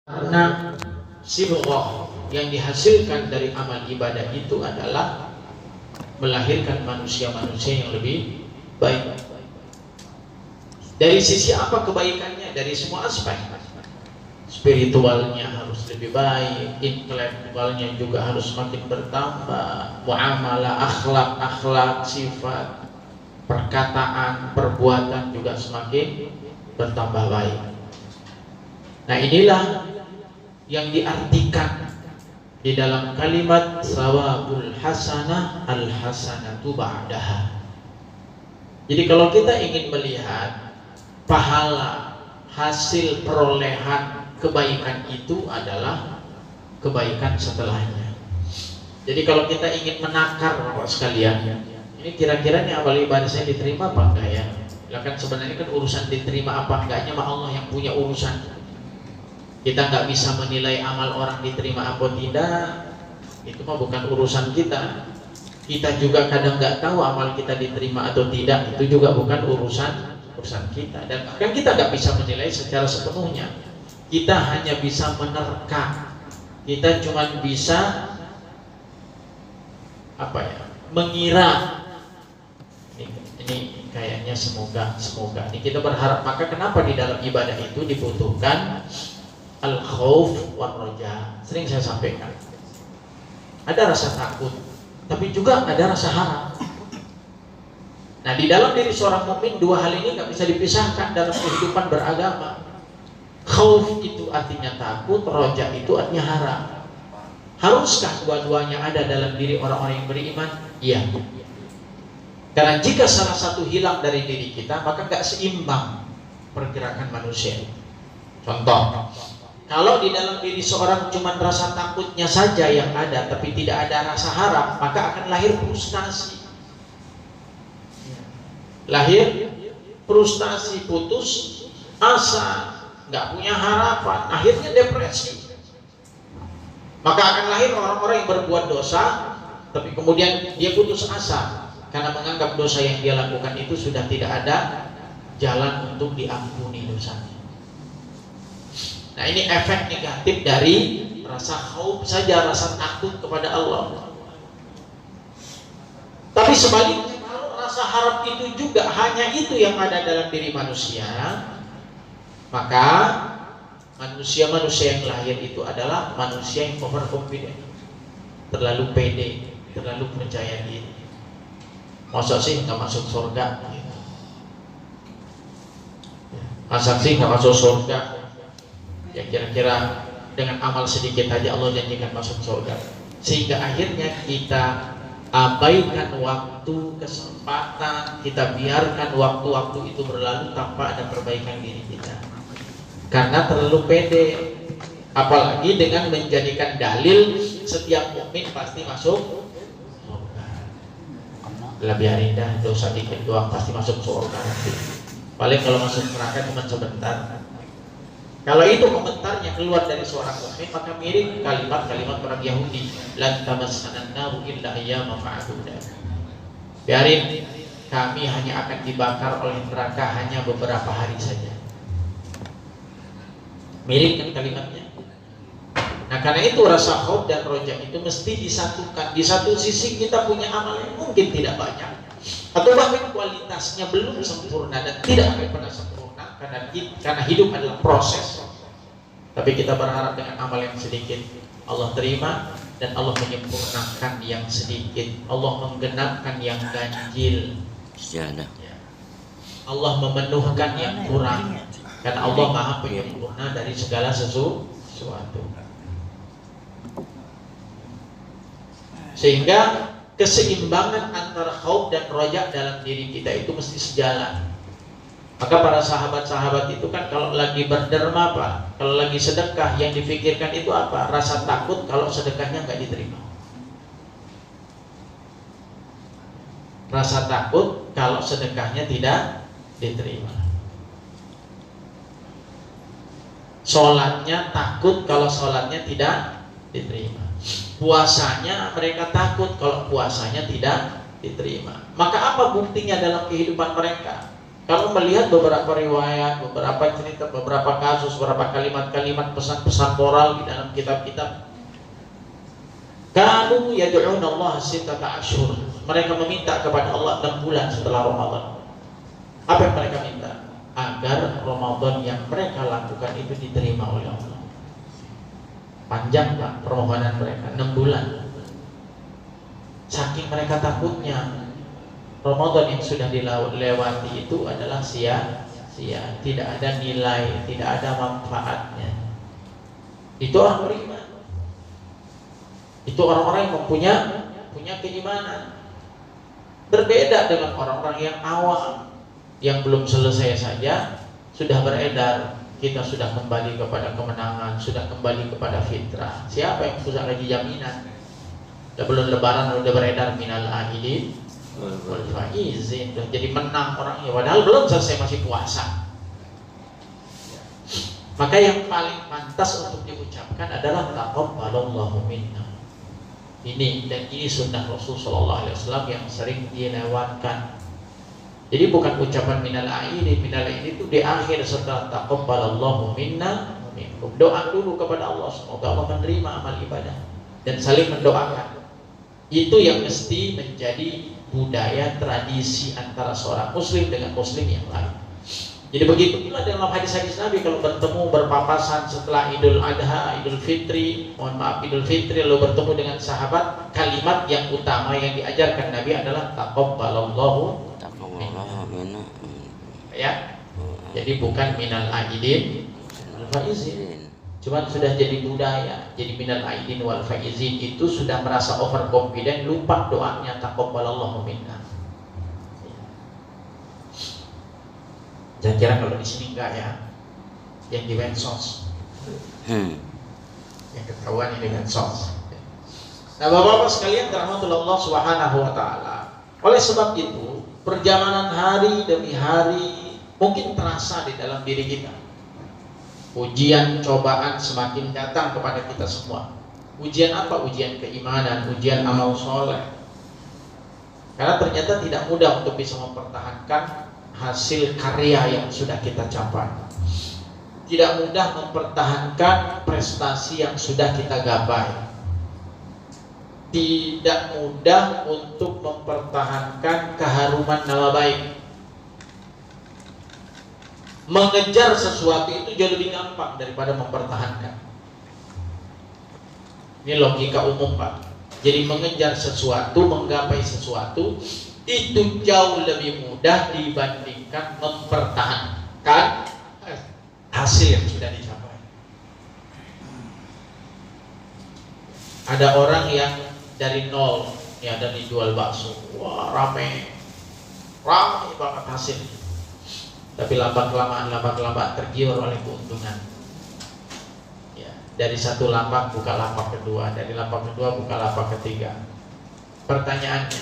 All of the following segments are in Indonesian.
Karena sibghah yang dihasilkan dari amal ibadah itu adalah melahirkan manusia-manusia yang lebih baik. Dari sisi apa kebaikannya? Dari semua aspek. Spiritualnya harus lebih baik, intelektualnya juga harus semakin bertambah, muamalah, akhlak, sifat, perkataan, perbuatan juga semakin bertambah baik. Nah, inilah yang diartikan di dalam kalimat sawabul hasanah al hasanatu ba'daha. Jadi kalau kita ingin melihat pahala hasil perolehan kebaikan itu adalah kebaikan setelahnya. Jadi kalau kita ingin menakar Bapak sekalian, ini kira-kira nih amal ibadah saya diterima apa enggak ya? Ya kan sebenarnya kan urusan diterima apa enggaknya mah Allah yang punya urusan. Kita nggak bisa menilai amal orang diterima atau tidak, itu mah bukan urusan kita. Kita juga kadang nggak tahu amal kita diterima atau tidak, itu juga bukan urusan kita. Dan bahkan kita nggak bisa menilai secara sepenuhnya. Kita hanya bisa menerka. Kita cuma bisa mengira. Ini kayaknya semoga. Ini kita berharap. Maka kenapa di dalam ibadah itu dibutuhkan al-khauf wa roja. Sering saya sampaikan, ada rasa takut, tapi juga ada rasa harap. Nah, di dalam diri seorang mukmin dua hal ini nggak bisa dipisahkan dalam kehidupan beragama. Khauf itu artinya takut, roja itu artinya harap. Haruskah dua-duanya ada dalam diri orang-orang yang beriman? Iya. Karena jika salah satu hilang dari diri kita, maka nggak seimbang pergerakan manusia. Contoh, kalau di dalam diri seorang cuma rasa takutnya saja yang ada, tapi tidak ada rasa harap, maka akan lahir frustasi. Lahir frustasi, putus asa, nggak punya harapan, akhirnya depresi. Maka akan lahir orang-orang yang berbuat dosa, tapi kemudian dia putus asa karena menganggap dosa yang dia lakukan itu sudah tidak ada jalan untuk diampuni dosanya. Nah, ini efek negatif dari rasa khauf saja, rasa takut kepada Allah. Tapi sebaliknya, kalau rasa harap itu juga hanya itu yang ada dalam diri manusia, maka manusia-manusia yang lahir itu adalah manusia yang overconfident, terlalu pede, terlalu percaya diri. Masa sih nggak masuk surga? Masa sih nggak masuk surga? Ya kira-kira dengan amal sedikit aja Allah janjikan masuk surga. Sehingga akhirnya kita abaikan waktu, kesempatan, kita biarkan waktu-waktu itu berlalu tanpa ada perbaikan diri kita. Karena terlalu pede. Apalagi dengan menjadikan dalil setiap mukmin pasti masuk surga. Lebih indah dosa dikit doang pasti masuk surga nanti. Paling kalau masuk neraka cuma sebentar. Kalau itu komentarnya keluar dari seorang mukmin, maka mirip kalimat-kalimat orang Yahudi, lan tamassanan naru illa ayyaman ma'dudat. Biarin kami hanya akan dibakar oleh neraka hanya beberapa hari saja. Mirip kan kalimatnya. Nah, karena itu rasa khauf dan roja itu mesti disatukan. Di satu sisi kita punya amal yang mungkin tidak banyak, atau bahkan kualitasnya belum sempurna dan tidak akan pernah sempurna. Karena hidup adalah proses. Tapi kita berharap dengan amal yang sedikit Allah terima, dan Allah menyempurnakan yang sedikit, Allah menggenapkan yang ganjil, Allah memenuhkan yang kurang. Karena Allah Maha penyempurna dari segala sesuatu. Sehingga keseimbangan antara khauf dan roja dalam diri kita itu mesti sejalan. Maka para sahabat-sahabat itu kan kalau lagi berderma kalau lagi sedekah yang difikirkan itu apa? Rasa takut kalau sedekahnya nggak diterima. Rasa takut kalau sedekahnya tidak diterima. Sholatnya takut kalau sholatnya tidak diterima. Puasanya mereka takut kalau puasanya tidak diterima. Maka apa buktinya dalam kehidupan mereka? Kalau melihat beberapa riwayat, beberapa cerita, beberapa kasus, beberapa kalimat-kalimat pesan-pesan moral di dalam kitab-kitab, kanu yad'un Allah sittata ashhur. Mereka meminta kepada Allah 6 bulan setelah Ramadan. Apa yang mereka minta? Agar Ramadan yang mereka lakukan itu diterima oleh Allah. Panjang Pak permohonan mereka, 6 bulan. Saking mereka takutnya Ramadan yang sudah dilewati itu adalah sia-sia, tidak ada nilai, tidak ada manfaatnya. Itu orang beriman. Itu orang-orang yang punya keimanan. Berbeda dengan orang-orang yang awam, yang belum selesai saja sudah beredar, kita sudah kembali kepada kemenangan, sudah kembali kepada fitrah. Siapa yang sudah lagi jaminan? Belum lebaran udah beredar minal aidin wal faizin, udah jadi menang orangnya, padahal belum selesai masih puasa. Maka yang paling pantas untuk diucapkan adalah taqabbalallahu minna. Ini sunnah Rasul sallallahu alaihi wasallam yang sering dilewatkan. Jadi bukan ucapan minal aidin itu di akhir setelah taqabbalallahu minna minkum. Doa dulu kepada Allah, semoga Allah menerima amal ibadah dan saling mendoakan. Itu yang mesti menjadi budaya tradisi antara seorang muslim dengan muslim yang lain. Jadi begitu pula dalam hadis-hadis Nabi, kalau bertemu berpapasan setelah Idul Adha, Idul Fitri, Idul Fitri, lalu bertemu dengan sahabat, kalimat yang utama yang diajarkan Nabi adalah taqabbalallahu minna. Ya. Jadi bukan minal aidin wal faizin. Cuma sudah jadi budaya, jadi minal aidin wal faizin itu sudah merasa overconfident, lupa doanya taqabbalallahu minna. Kira-kira kalau di sini enggak ya, yang di Mensos, yang ketahuan ini Mensos. Nah, bapak-bapak sekalian, rahmatullah Allah Subhanahu Wa Taala. Oleh sebab itu, perjalanan hari demi hari mungkin terasa di dalam diri kita. Ujian, cobaan semakin datang kepada kita semua. Ujian apa? Ujian keimanan, ujian amal soleh. Karena ternyata tidak mudah untuk bisa mempertahankan hasil karya yang sudah kita capai. Tidak mudah mempertahankan prestasi yang sudah kita gapai. Tidak mudah untuk mempertahankan keharuman nama baik. Mengejar sesuatu itu jauh lebih gampang daripada mempertahankan. Ini logika umum Pak. Jadi mengejar sesuatu, menggapai sesuatu itu jauh lebih mudah dibandingkan mempertahankan hasil yang sudah dicapai. Ada orang yang dari nol, ya dari jual bakso, wah rame banget hasil. Tapi lama-kelamaan tergiur oleh keuntungan. Ya, dari satu lapak buka lapak kedua, dari lapak kedua buka lapak ketiga. Pertanyaannya,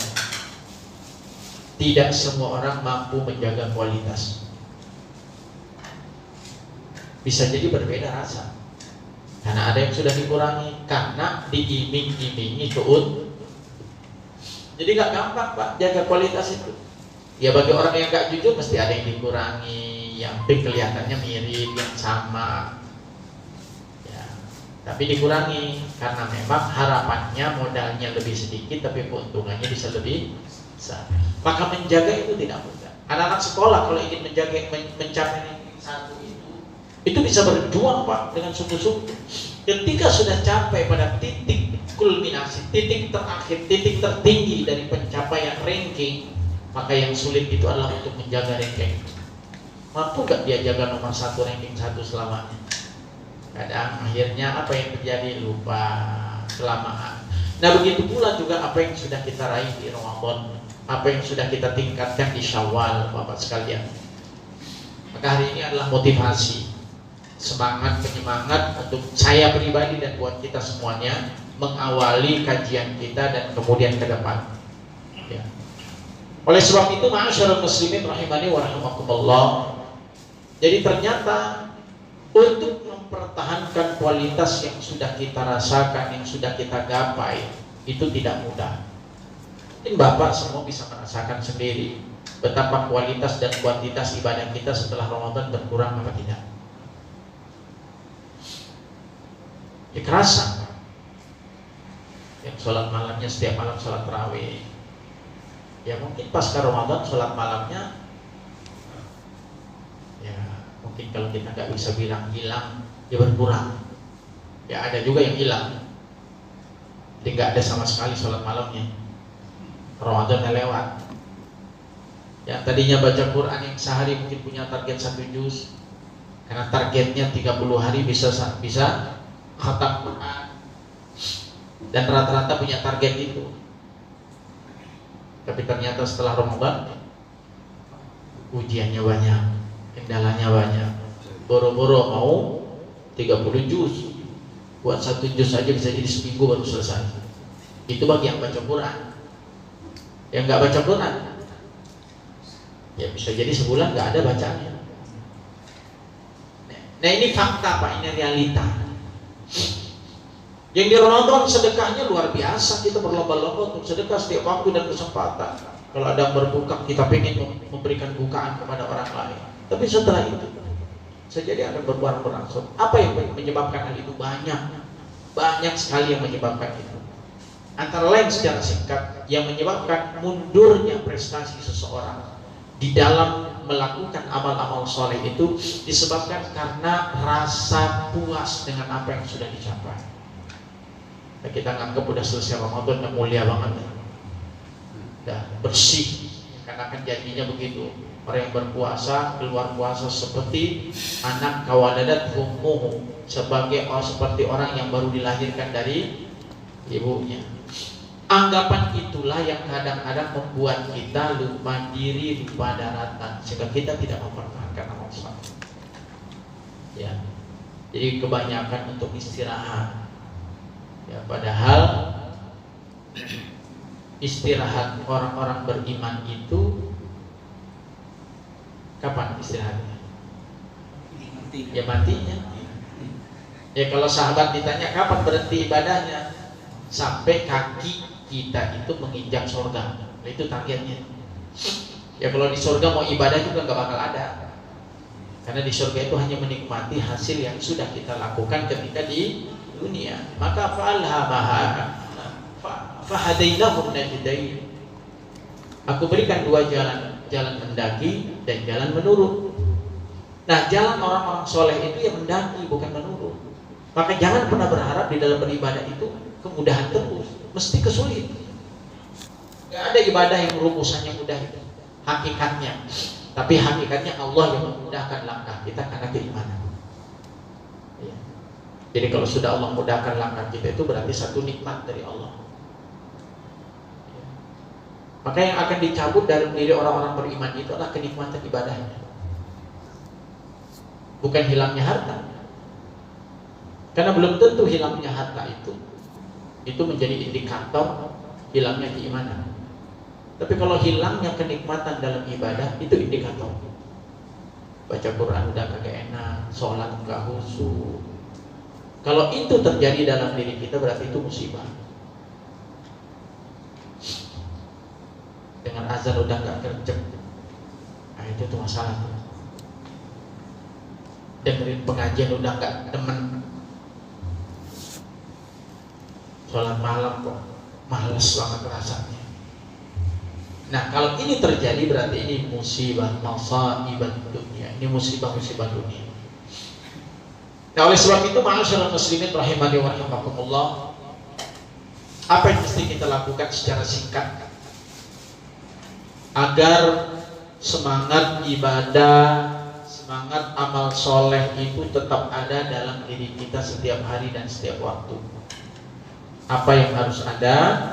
tidak semua orang mampu menjaga kualitas. Bisa jadi berbeda rasa. Karena ada yang sudah dikurangi karena diiming-imingi keuntungan. Jadi nggak gampang Pak jaga kualitas itu. Ya bagi orang yang gak jujur mesti ada yang dikurangi, yang kelihatannya mirip, yang sama. Ya, tapi dikurangi karena memang harapannya modalnya lebih sedikit tapi keuntungannya bisa lebih besar. Maka menjaga itu tidak mudah. Anak-anak sekolah kalau ingin mencapai ranking 1 itu bisa berjuang Pak dengan sungguh-sungguh. Ketika sudah capai pada titik kulminasi, titik terakhir, titik tertinggi dari pencapaian ranking, maka yang sulit itu adalah untuk menjaga ranking. Mampu gak dia jaga nomor 1 ranking 1 selamanya? Kadang akhirnya apa yang terjadi? Lupa, kelamaan. Nah begitu pula juga apa yang sudah kita raih di Ramadan, apa yang sudah kita tingkatkan di Syawal, Bapak sekalian. Maka hari ini adalah motivasi, semangat, penyemangat untuk saya pribadi dan buat kita semuanya mengawali kajian kita dan kemudian ke depan. Ya. Oleh sebab itu, ma'asyiral muslimin rahimani wa rahimakumullah. Jadi ternyata untuk mempertahankan kualitas yang sudah kita rasakan, yang sudah kita gapai, itu tidak mudah. Mungkin Bapak semua bisa merasakan sendiri. betapa kualitas dan kuantitas ibadah kita setelah Ramadan berkurang apa tidak? Ya kerasa. Yang sholat malamnya setiap malam sholat tarawih, ya mungkin pasca Ramadan sholat malamnya, ya mungkin kalau kita nggak bisa bilang hilang, ya berkurang. Ya ada juga yang hilang, jadi nggak ada sama sekali sholat malamnya. Ramadan lewat. Yang tadinya baca Quran yang sehari mungkin punya target 1 juz, karena targetnya 30 hari bisa khatam Quran, dan rata-rata punya target itu. Tapi ternyata setelah Ramadan ujiannya banyak, kendalanya banyak. Boro-boro mau 30 juz, buat 1 juz aja bisa jadi seminggu baru selesai. Itu bagi yang baca Quran. Yang nggak baca Quran, ya bisa jadi sebulan nggak ada bacanya. Nah ini fakta Pak, ini realita. Yang di Ramadan sedekahnya luar biasa, kita berlomba-lomba untuk sedekah setiap waktu dan kesempatan. Kalau ada yang berbuka, kita ingin memberikan bukaan kepada orang lain. Tapi setelah itu, sejadi akan berkurang berangsur. Apa yang menyebabkan hal itu? Banyak sekali yang menyebabkan itu. Antara lain secara singkat, yang menyebabkan mundurnya prestasi seseorang di dalam melakukan amal-amal soleh itu disebabkan karena rasa puas dengan apa yang sudah dicapai. Nah, kita nganggap udah selesai Ramadan, yang mulia banget, udah bersih, karena kan janjinya begitu. Orang yang berpuasa keluar puasa seperti anak kawaladat ummuhu, seperti orang yang baru dilahirkan dari ibunya. Anggapan itulah yang kadang-kadang membuat kita lupa diri, lupa daratan, sehingga kita tidak mempertahankan amal soleh. Ya, jadi kebanyakan untuk istirahat. Ya, padahal istirahat orang-orang beriman itu kapan istirahatnya? Ya matinya. Ya kalau sahabat ditanya kapan berhenti ibadahnya, sampai kaki kita itu menginjak surga. Nah, itu targetnya. Ya kalau di surga mau ibadah juga nggak bakal ada, karena di surga itu hanya menikmati hasil yang sudah kita lakukan ketika di dunia. Maka fahadainahum najdain. Aku berikan 2 jalan, jalan mendaki dan jalan menurun. Nah, jalan orang-orang soleh itu yang mendaki, bukan menurun. Maka jangan pernah berharap di dalam beribadah itu kemudahan terus, mesti kesulit. Gak ada ibadah yang rumusannya mudah itu, hakikatnya. Tapi hakikatnya Allah yang memudahkan langkah kita karena keimanan. Ya. Jadi kalau sudah Allah mudahkan langkah kita, itu berarti satu nikmat dari Allah. Ya. Maka yang akan dicabut dari diri orang-orang beriman itu adalah kenikmatan ibadahnya, bukan hilangnya harta. Karena belum tentu hilangnya harta itu menjadi indikator hilangnya keimanan. Tapi kalau hilangnya kenikmatan dalam ibadah, itu indikator. Baca Quran udah kagak enak, sholat enggak khusyuk. Kalau itu terjadi dalam diri kita, berarti itu musibah. Dengan azan udah enggak gercep, nah itu tuh masalah. Dengerin pengajian udah enggak demen, sholat malam kok males banget rasanya. Nah kalau ini terjadi, berarti ini musibah, masaibah dunia. Ini musibah-musibah dunia. Nah oleh sebab itu, ma'asyiral muslimin rahimani wa rahimakumullah, apa yang mesti kita lakukan secara singkat agar semangat ibadah, semangat amal soleh itu tetap ada dalam diri kita setiap hari dan setiap waktu? Apa yang harus ada?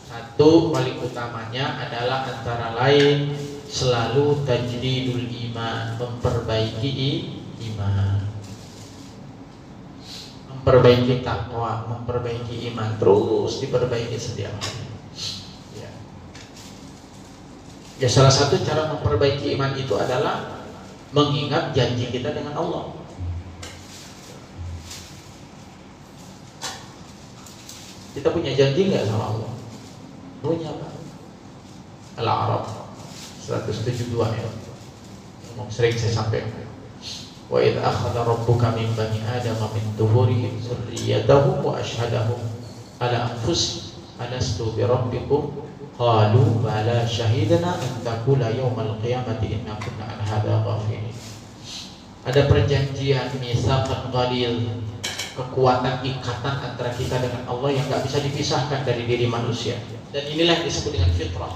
Satu, paling utamanya adalah antara lain selalu tajdidul iman, memperbaiki iman, memperbaiki takwa, memperbaiki iman, terus diperbaiki setiap hari. Ya salah satu cara memperbaiki iman itu adalah mengingat janji kita dengan Allah. Kita punya janji nggak sama Allah? Punya Pak. Al-A'raf 172 ya. Sering saya sampaikan. Wa idh akhadha rabbuka min bani adama min dhuhurihim dzurriyyatahum wa ashhadahum ala anfusihim alastu bi rabbikum qalu bala syahidna an taqula yaumal qiyamati inna kunna an hadza ghafilin. Ada perjanjian mitsaqan ghalidh, kekuatan ikatan antara kita dengan Allah yang enggak bisa dipisahkan dari diri manusia. Dan inilah yang disebut dengan fitrah.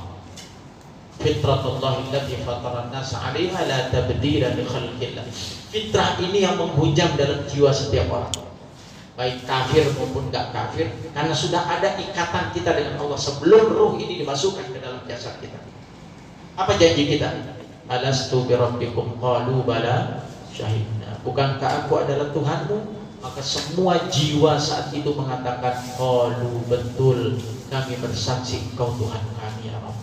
Fitratullahi allati fataran nas 'alaiha la tabdila li khalqillah. Fitrah ini yang menghujam dalam jiwa setiap orang, baik kafir maupun enggak kafir, karena sudah ada ikatan kita dengan Allah sebelum ruh ini dimasukkan ke dalam jasad kita. Apa janji kita? Alastu bi rabbikum qalu bala syahidna. Bukankah aku adalah Tuhanmu? Maka semua jiwa saat itu mengatakan qalu, betul, kami bersaksi engkau Tuhan kami ya Rabb.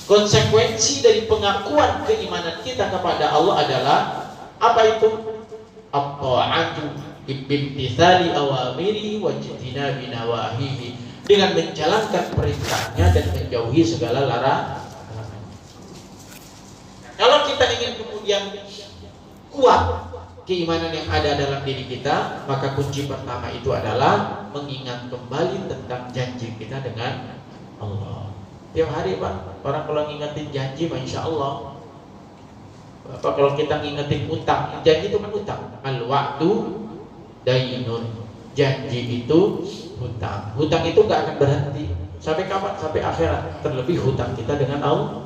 Konsekuensi dari pengakuan keimanan kita kepada Allah adalah apa itu? At-ta'atu bimtithali awamiri wa jtinabi nawahihi, dengan menjalankan perintahnya dan menjauhi segala larangan. Kalau kita ingin kemudian kuat keimanan yang ada dalam diri kita, maka kunci pertama itu adalah mengingat kembali tentang janji kita dengan Allah. Tiap hari Pak, orang kalau ngingetin janji, Masya Allah. Apa kalau kita ngingetin utang? Janji itu kan utang. Al-wa'du dainun. Janji itu hutang. Hutang itu gak akan berhenti. Sampai kapan? Sampai akhirat. Terlebih hutang kita dengan Allah.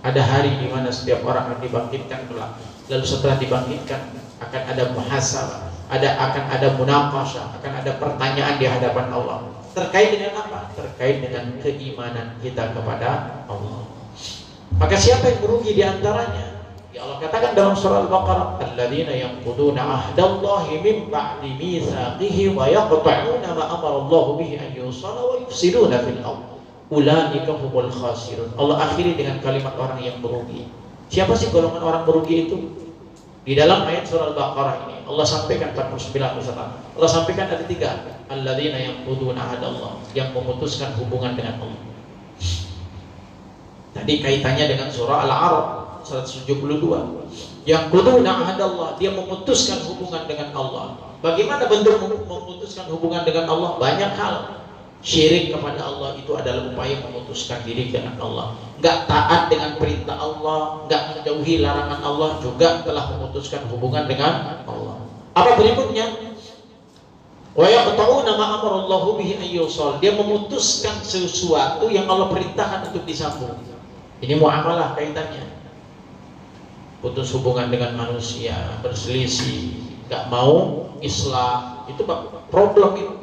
Ada hari di mana setiap orang akan dibangkitkan kelak. Lalu setelah dibangkitkan akan ada muhasabah, akan ada munaqashah, akan ada pertanyaan di hadapan Allah. Terkait dengan apa? Terkait dengan keimanan kita kepada Allah. Maka siapa yang merugi di antaranya? Ya Allah katakan dalam surah Al-Baqarah, alladzina yanquduna ahdallahi min ba'di mitsaqihi wa yaqta'una ma amara Allahu bihi an yusala wa yufsiduna fil ardh. Ulaika humul khasirun. Allah akhiri dengan kalimat orang yang merugi. Siapa sih golongan orang merugi itu? Di dalam ayat surah Al-Baqarah ini Allah sampaikan 49 peserta. Allah sampaikan ada 3. Alladzina yanquduna ahdallahi, yang memutuskan hubungan dengan Allah. Tadi kaitannya dengan surah Al-A'raf 172. Yanquduna ahdallahi, dia memutuskan hubungan dengan Allah. Bagaimana bentuk memutuskan hubungan dengan Allah? Banyak hal. Syirik kepada Allah itu adalah upaya memutuskan diri dengan Allah. Enggak taat dengan perintah Allah, enggak menjauhi larangan Allah, juga telah memutuskan hubungan dengan Allah. Apa berikutnya? Wa yaqta'una ma amara Allahu bihi an yusal. Dia memutuskan sesuatu yang Allah perintahkan untuk disambung. Ini muamalah kaitannya. Putus hubungan dengan manusia, berselisih, enggak mau islah, itu problem itu.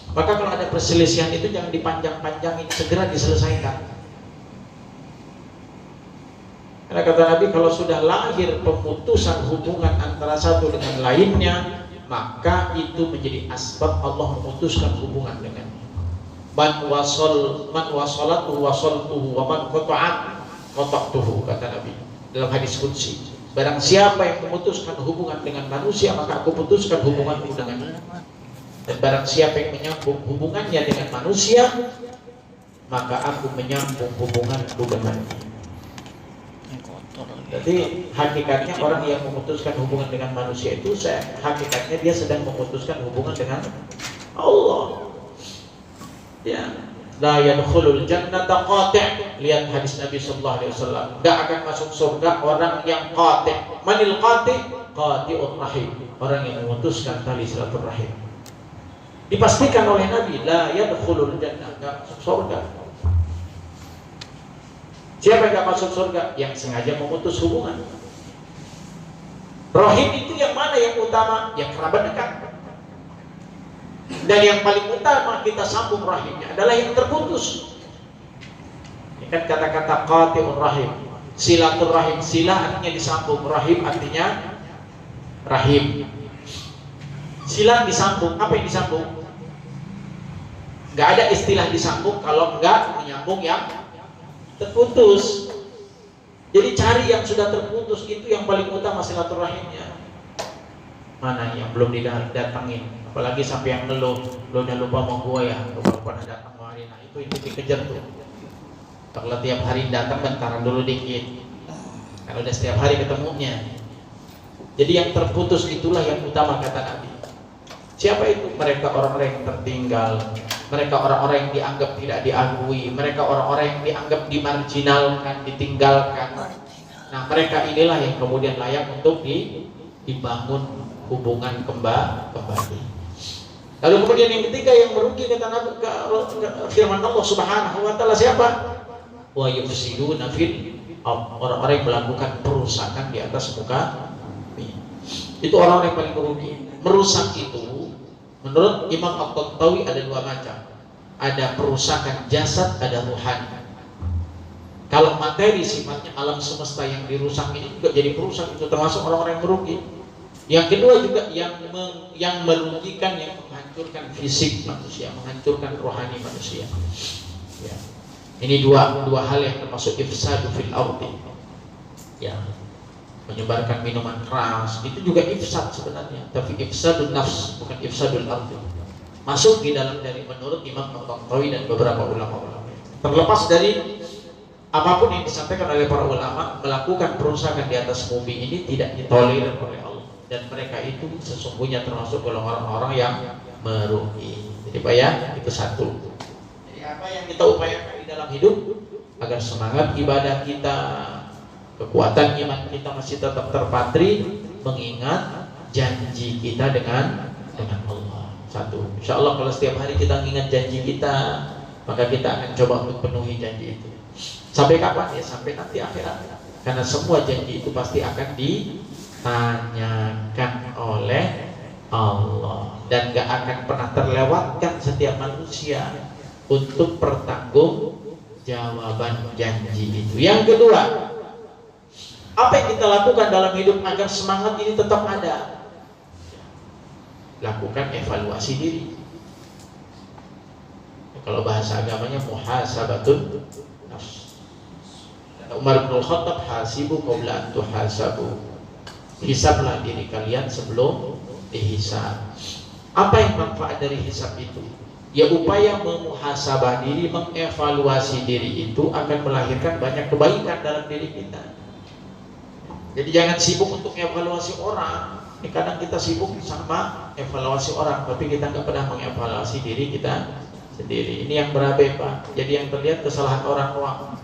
Maka kalau ada perselisihan itu jangan dipanjang-panjangin, segera diselesaikan. Karena kata Nabi, kalau sudah lahir pemutusan hubungan antara satu dengan lainnya, maka itu menjadi asbab Allah memutuskan hubungan dengannya. Man wasalatuhu wasaltuhu wa man qata'tuhu, kata Nabi dalam hadis qudsi. Barang siapa yang memutuskan hubungan dengan manusia, maka aku putuskan hubunganku dengannya. Dan barang siapa yang menyambung hubungannya dengan manusia, maka aku menyambung hubunganku dengannya. Jadi hakikatnya orang yang memutuskan hubungan dengan manusia itu, hakikatnya dia sedang memutuskan hubungan dengan Allah. Ya, la yadkhulul jannata qati'. Lihat hadis Nabi sallallahu alaihi wasallam, enggak akan masuk surga orang yang qati'. Manil qati'? Qati'ur rahim, orang yang memutuskan tali silaturahim. Dipastikan oleh Nabi, la yadkhulul jannah, enggak masuk surga. Siapa yang enggak masuk surga? Yang sengaja memutus hubungan. Rahim itu yang mana yang utama? Yang kerabat dekat. Dan yang paling utama kita sambung rahimnya adalah yang terputus. Ini kan kata-kata qati'ur rahim, silaturahim. Sila artinya disambung, rahim artinya rahim. Sila disambung. Apa yang disambung? Gak ada istilah disambung kalau enggak menyambung yang terputus. Jadi cari yang sudah terputus, itu yang paling utama silaturahimnya. Mana yang belum didatangin? Apalagi sampai yang ngeluh, lo udah lupa mau gua ya, lupa pernah datang kemarin. Nah, itu dikejar tuh. Kalau tiap hari datang bentaran dulu dikit. Kalau udah setiap hari ketemunya. Jadi yang terputus itulah yang utama kata Nabi. Siapa itu? Mereka orang-orang yang tertinggal. Mereka orang-orang yang dianggap tidak diakui. Mereka orang-orang yang dianggap dimarginalkan, ditinggalkan. Nah, mereka inilah yang kemudian layak untuk dibangun hubungan kembali. Lalu kemudian yang ketiga yang merugi kata Nabi, firman Allah Subhanahu wa taala siapa? Wa yufsiduna fil orang-orang yang melakukan perusakan di atas muka bumi. Itu orang-orang yang paling merugi. Merusak itu menurut Imam At-Tahawi ada dua macam. Ada perusakan jasad, ada ruhani. Kalau materi sifatnya alam semesta yang dirusak ini juga jadi perusak, itu termasuk orang-orang yang merugi. Yang kedua juga yang merugikan, yang menghancurkan fisik manusia, menghancurkan rohani manusia. Ya. Ini dua hal yang termasuk ifsadu fil ardi. Ya. Menyebarkan minuman keras itu juga ifsad sebenarnya, tapi ifsadun nafs bukan ifsadul ardi. Masuk di dalam dari menurut Imam At-Tahawi dan beberapa ulama-ulama. Terlepas dari apapun yang disampaikan oleh para ulama, melakukan perusakan di atas bumi ini tidak ditolerir oleh Allah, dan mereka itu sesungguhnya termasuk golongan orang-orang yang merugi. Jadi Pak ya, itu satu. Jadi apa yang kita upayakan di dalam hidup agar semangat ibadah kita, kekuatan iman kita masih tetap terpatri, mengingat janji kita dengan Allah. Satu, insya Allah kalau setiap hari kita mengingat janji kita, maka kita akan coba untuk penuhi janji itu. Sampai kapan? Ya sampai nanti akhirat. Karena semua janji itu pasti akan ditanyakan oleh Allah, dan gak akan pernah terlewatkan setiap manusia untuk pertanggungjawaban janji itu. Yang kedua, apa yang kita lakukan dalam hidup agar semangat ini tetap ada? Lakukan evaluasi diri. Kalau bahasa agamanya muhasabatun nafs. Umar bin Khattab, hasibu qabla an tuhasabu. Hisablah diri kalian sebelum dihisab. Apa yang manfaat dari hisab itu? Ya upaya memuhasabah diri, mengevaluasi diri itu akan melahirkan banyak kebaikan dalam diri kita. Jadi jangan sibuk untuk evaluasi orang. Ini kadang kita sibuk sama evaluasi orang, tapi kita nggak pernah mengevaluasi diri kita sendiri. Ini yang berabe Pak. Jadi yang terlihat kesalahan orang doang,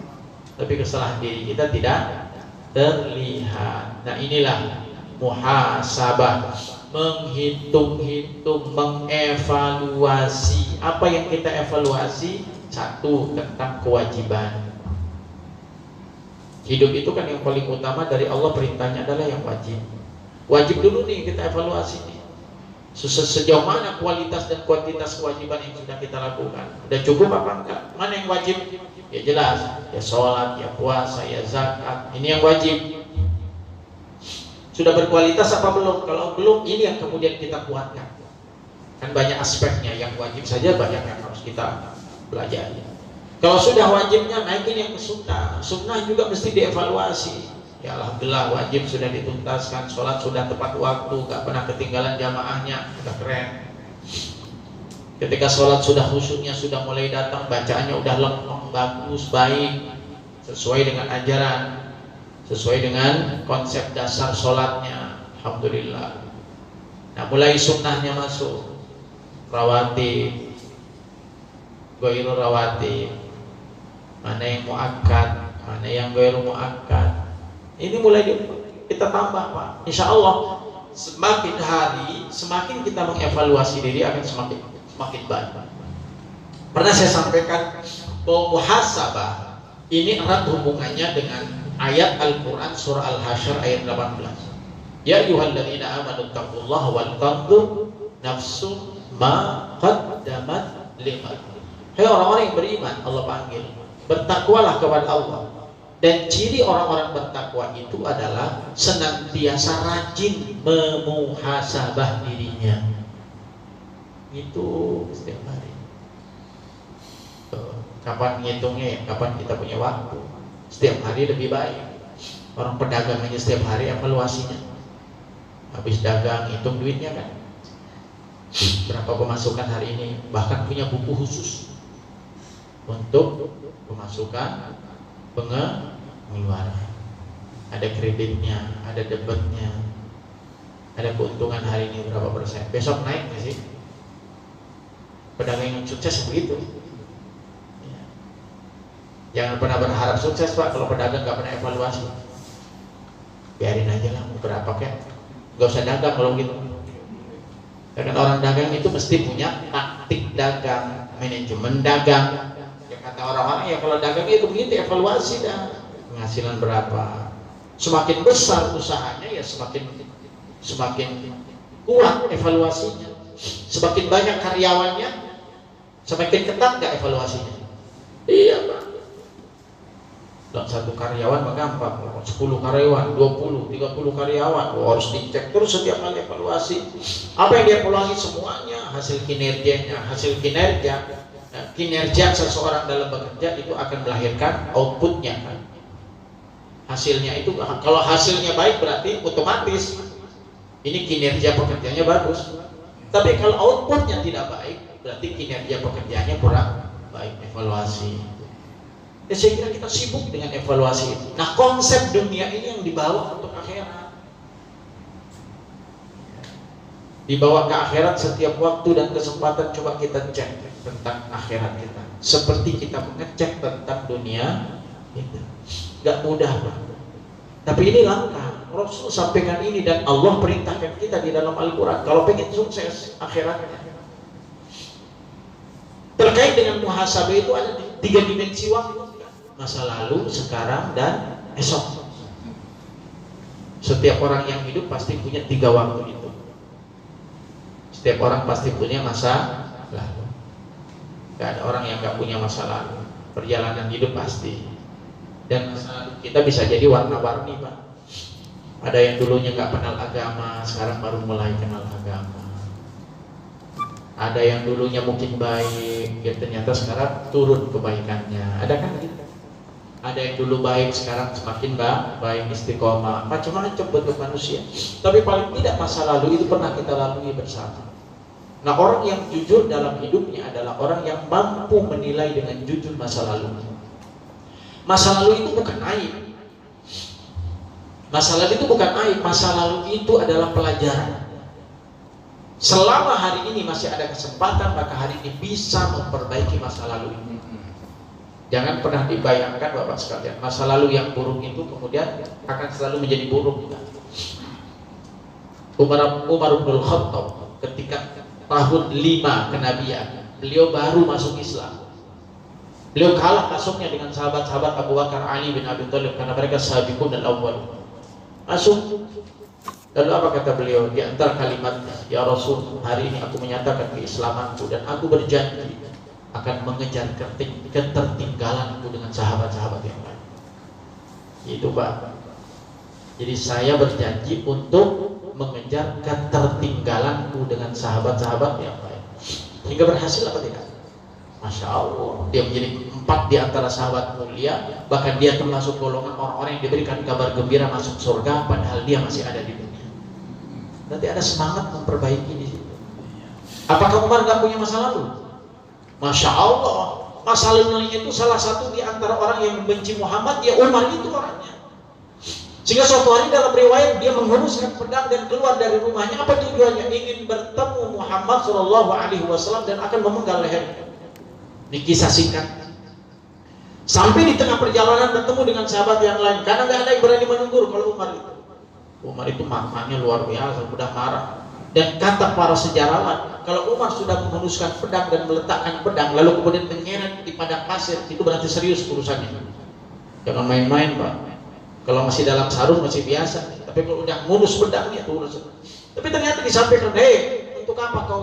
tapi kesalahan diri kita tidak terlihat. Nah inilah muhasabah, menghitung-hitung, mengevaluasi. Apa yang kita evaluasi? Satu, tentang kewajiban. Hidup itu kan yang paling utama dari Allah, perintahnya adalah yang wajib. Wajib dulu nih kita evaluasi nih. Sejauh mana kualitas dan kuantitas kewajiban yang sudah kita lakukan? Udah cukup apa enggak? Mana yang wajib? Ya jelas, ya sholat, ya puasa, ya zakat. Ini yang wajib. Sudah berkualitas apa belum? Kalau belum, ini yang kemudian kita kuatkan. Kan banyak aspeknya, yang wajib saja banyak yang harus kita pelajari. Kalau sudah wajibnya, naikin yang ke sunnah. Sunnah juga mesti dievaluasi. Ya alhamdulillah wajib sudah dituntaskan, sholat sudah tepat waktu, gak pernah ketinggalan jamaahnya, udah keren. Ketika sholat sudah khusyuknya sudah mulai datang, bacaannya udah lempeng, bagus, baik, sesuai dengan ajaran, sesuai dengan konsep dasar sholatnya, alhamdulillah. Nah mulai sunnahnya masuk, rawatib, ghairu rawatib, mana yang muakkad, mana yang ghairu muakkad. Ini mulai kita tambah Pak. Insya Allah semakin hari semakin kita mengevaluasi diri akan semakin baik. Pernah saya sampaikan bahwa muhasabah ini erat hubungannya dengan ayat Al-Quran surah Al-Hasyr ayat 18. Ya ayyuhalladzina amanu taqullaha wal tanzur nafsum ma qaddamat lighad. Hai orang-orang yang beriman, Allah panggil, bertakwalah kepada Allah. Dan ciri orang-orang bertakwa itu adalah senantiasa rajin memuhasabah dirinya. Itu setiap hari. Kapan ngitungnya ya? Kapan kita punya waktu? Setiap hari lebih baik. Orang pedagang aja setiap hari evaluasinya. Habis dagang hitung duitnya kan. Berapa pemasukan hari ini? Bahkan punya buku khusus. untuk pemasukan, pengeluaran. Ada kreditnya, ada debitnya, ada keuntungan hari ini berapa persen, besok naik nggak sih? Pedagang yang sukses begitu. Ya. Jangan pernah berharap sukses Pak kalau pedagang nggak pernah evaluasi. Biarin aja lah, mau berapa kek, nggak usah dagang kalau gitu. Karena orang dagang itu mesti punya taktik dagang, manajemen dagang. Ya kata orang-orang ya kalau dagang itu begitu, evaluasi dah. Penghasilan berapa? Semakin besar usahanya ya semakin kuat evaluasinya. Semakin banyak karyawannya, semakin ketat nggak evaluasinya? Iya Pak. Dan satu karyawan mah gampang, 10 karyawan, 20, 30 karyawan, harus dicek terus setiap kali evaluasi. Apa yang dievaluasi? Semuanya, hasil kinerjanya, hasil kinerja. Kinerja seseorang dalam bekerja itu akan melahirkan outputnya kan. Hasilnya itu, kalau hasilnya baik berarti otomatis ini kinerja pekerjaannya bagus. Tapi kalau outputnya tidak baik, berarti kinerja pekerjaannya kurang baik. Evaluasi. Ya, saya kira kita sibuk dengan evaluasi itu. Nah, konsep dunia ini yang dibawa untuk akhirat. Dibawa ke akhirat setiap waktu dan kesempatan. Coba kita cek tentang akhirat kita, seperti kita mengecek tentang dunia itu. Gak mudah Pak. Tapi ini langkah. Rasul sampaikan ini dan Allah perintahkan kita di dalam Al-Quran. Kalau pengen sukses akhiratnya, terkait dengan muhasabah itu ada 3 dimensi waktu. Masa lalu, sekarang, dan esok. Setiap orang yang hidup pasti punya 3 waktu itu. Setiap orang pasti punya masa lalu. Gak ada orang yang gak punya masa lalu. Perjalanan hidup pasti. Dan masa lalu kita bisa jadi warna-warni Pak. Ada yang dulunya gak kenal agama, sekarang baru mulai kenal agama. Ada yang dulunya mungkin baik, ya ternyata sekarang turun kebaikannya. Ada kan gitu? Ada yang dulu baik, sekarang semakin baik, istiqomah. Macam-macam bentuk manusia. Tapi paling tidak masa lalu itu pernah kita lalui bersama. Nah, orang yang jujur dalam hidupnya adalah orang yang mampu menilai dengan jujur masa lalu. Masa lalu itu bukan aib. Masa lalu itu bukan aib. Masa lalu itu adalah pelajaran. Selama hari ini masih ada kesempatan, maka hari ini bisa memperbaiki masa lalu ini. Jangan pernah dibayangkan Bapak sekalian, masa lalu yang buruk itu kemudian akan selalu menjadi buruk. Umar bin Khattab ketika tahun 5 kenabian, beliau baru masuk Islam. Beliau kalah masuknya dengan sahabat-sahabat Abu Bakar, Ali bin Abi Thalib karena mereka sabiqun al-awwal. Masuk. Lalu apa kata beliau? Di antara kalimatnya, ya Rasul, hari ini aku menyatakan keislamanku dan aku berjanji akan mengejar ketertinggalanku dengan sahabat-sahabat yang lain. Itu Pak. Jadi saya berjanji untuk mengejar ketertinggalanku dengan sahabat-sahabat yang lain. Hingga berhasil apa tidak? Masya Allah. Dia menjadi 4 di antara sahabat mulia. Bahkan dia termasuk golongan orang-orang yang diberikan kabar gembira masuk surga, padahal dia masih ada di dunia. Nanti ada semangat memperbaiki di situ. Apakah Umar nggak punya masa lalu? Masya Allah, masa lalunya itu salah satu di antara orang yang membenci Muhammad, ya Umar itu orangnya. Sehingga suatu hari dalam riwayat dia menghunuskan pedang dan keluar dari rumahnya. Apa tujuannya? Ingin bertemu Muhammad SAW dan akan memenggal lehernya. Ini kisah singkat. Sampai di tengah perjalanan bertemu dengan sahabat yang lain, karena nggak ada yang berani menegur kalau Umar itu. Umar itu marahnya luar biasa, sudah marah. Dan kata para sejarawan, kalau Umar sudah menghunuskan pedang dan meletakkan pedang lalu kemudian menyeret di padang pasir, itu berarti serius urusannya. Jangan main-main Pak. Kalau masih dalam sarung masih biasa, tapi kalau udah menghunus pedangnya itu urusan. Tapi ternyata disampaikan, untuk apa kau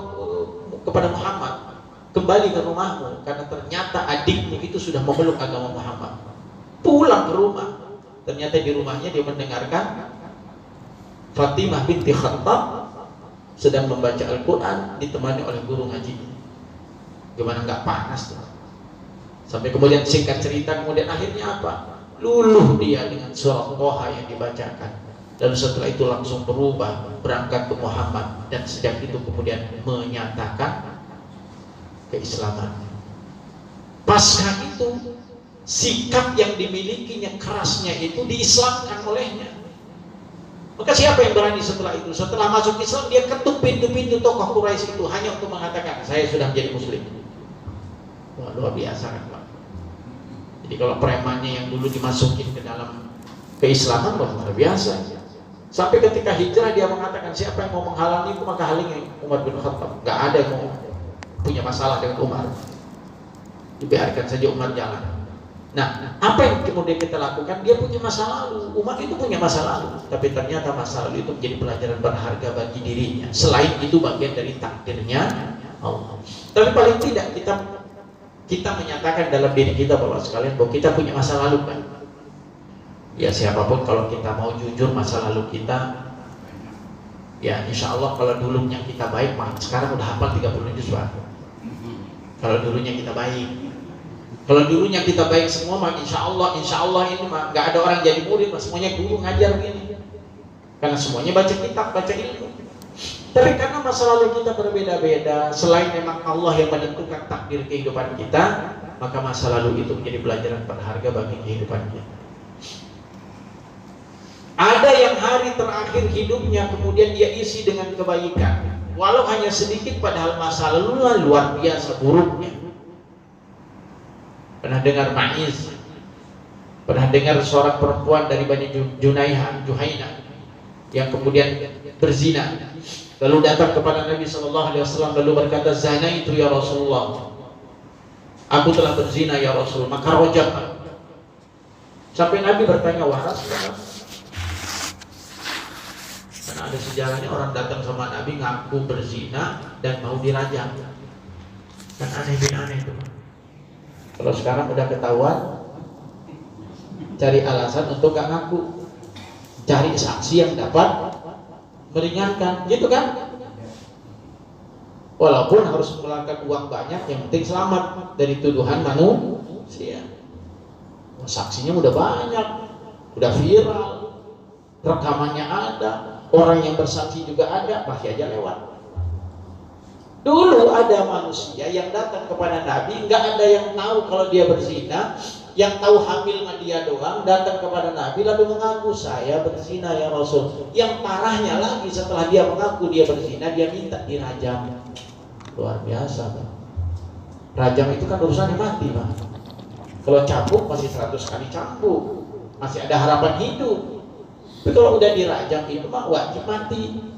kepada Muhammad? Kembali ke rumahmu, karena ternyata adikmu itu sudah memeluk agama Muhammad. Pulang ke rumah, ternyata di rumahnya dia mendengarkan Fatimah binti Khattab sedang membaca Al-Quran ditemani oleh guru ngaji. Gimana nggak panas tuh? Sampai kemudian singkat cerita, kemudian akhirnya apa? Luluh dia dengan surah Toha yang dibacakan. Lalu setelah itu langsung berubah, berangkat ke Muhammad, dan sejak itu kemudian menyatakan keislaman. Pasca itu sikap yang dimilikinya, kerasnya itu diislamkan olehnya. Maka siapa yang berani setelah itu? Setelah masuk Islam dia ketuk pintu-pintu tokoh Quraisy itu hanya untuk mengatakan saya sudah menjadi muslim. Wah, luar biasa kan Pak. Jadi kalau premannya yang dulu dimasukin ke dalam keislaman luar biasa. Sampai ketika hijrah dia mengatakan siapa yang mau menghalangi maka halangi Umar bin Khattab. Gak ada yang mau punya masalah dengan Umar. Dibiarkan saja Umar jalan. Nah, apa yang kemudian kita lakukan? Dia punya masa lalu. Umar itu punya masa lalu. Tapi ternyata masa lalu itu menjadi pelajaran berharga bagi dirinya. Selain itu bagian dari takdirnya Allah. Tapi paling tidak kita menyatakan dalam diri kita bahwa sekalian bahwa kita punya masa lalu kan. Ya siapapun kalau kita mau jujur masa lalu kita, ya insya Allah kalau dulunya kita baik, sekarang udah hafal 30 juz Pak. Kalau dulunya kita baik, kalau dulunya kita baik semua, maka insya Allah ini mah nggak ada orang jadi murid, semuanya guru ngajar begini. Karena semuanya baca kitab, baca ilmu. Tapi karena masa lalu kita berbeda-beda, selain memang Allah yang menentukan takdir kehidupan kita, maka masa lalu itu menjadi pelajaran berharga bagi kehidupan kita. Ada yang hari terakhir hidupnya kemudian dia isi dengan kebaikan, walau hanya sedikit, padahal masa lalu luar biasa buruknya. Pernah dengar Ma'iz? Pernah dengar seorang perempuan dari Bani Juhaina yang kemudian berzina, lalu datang kepada Nabi SAW lalu berkata, "Zana itu ya Rasulullah, aku telah berzina ya Rasul, maka rojam." Sampai Nabi bertanya, "Waras?" Karena ada sejarahnya orang datang sama Nabi ngaku berzina dan mau dirajam. Kan aneh bin aneh itu. Kalau sekarang udah ketahuan, cari alasan untuk gak ngaku, cari saksi yang dapat meringankan, gitu kan? Walaupun harus mengeluarkan uang banyak, yang penting selamat dari tuduhan manusia. Saksinya udah banyak, udah viral, rekamannya ada, orang yang bersaksi juga ada, masih aja lewat. Dulu ada manusia yang datang kepada Nabi, nggak ada yang tahu kalau dia berzina, yang tahu hamil sama dia doang, datang kepada Nabi lalu mengaku saya berzina ya Rasul. Yang parahnya lagi setelah dia mengaku dia berzina, dia minta dirajam. Luar biasa Pak. Rajam itu kan urusannya mati Pak. Kalau cambuk masih 100 kali cambuk, masih ada harapan hidup. Tapi kalau udah dirajam itu mah wajib mati.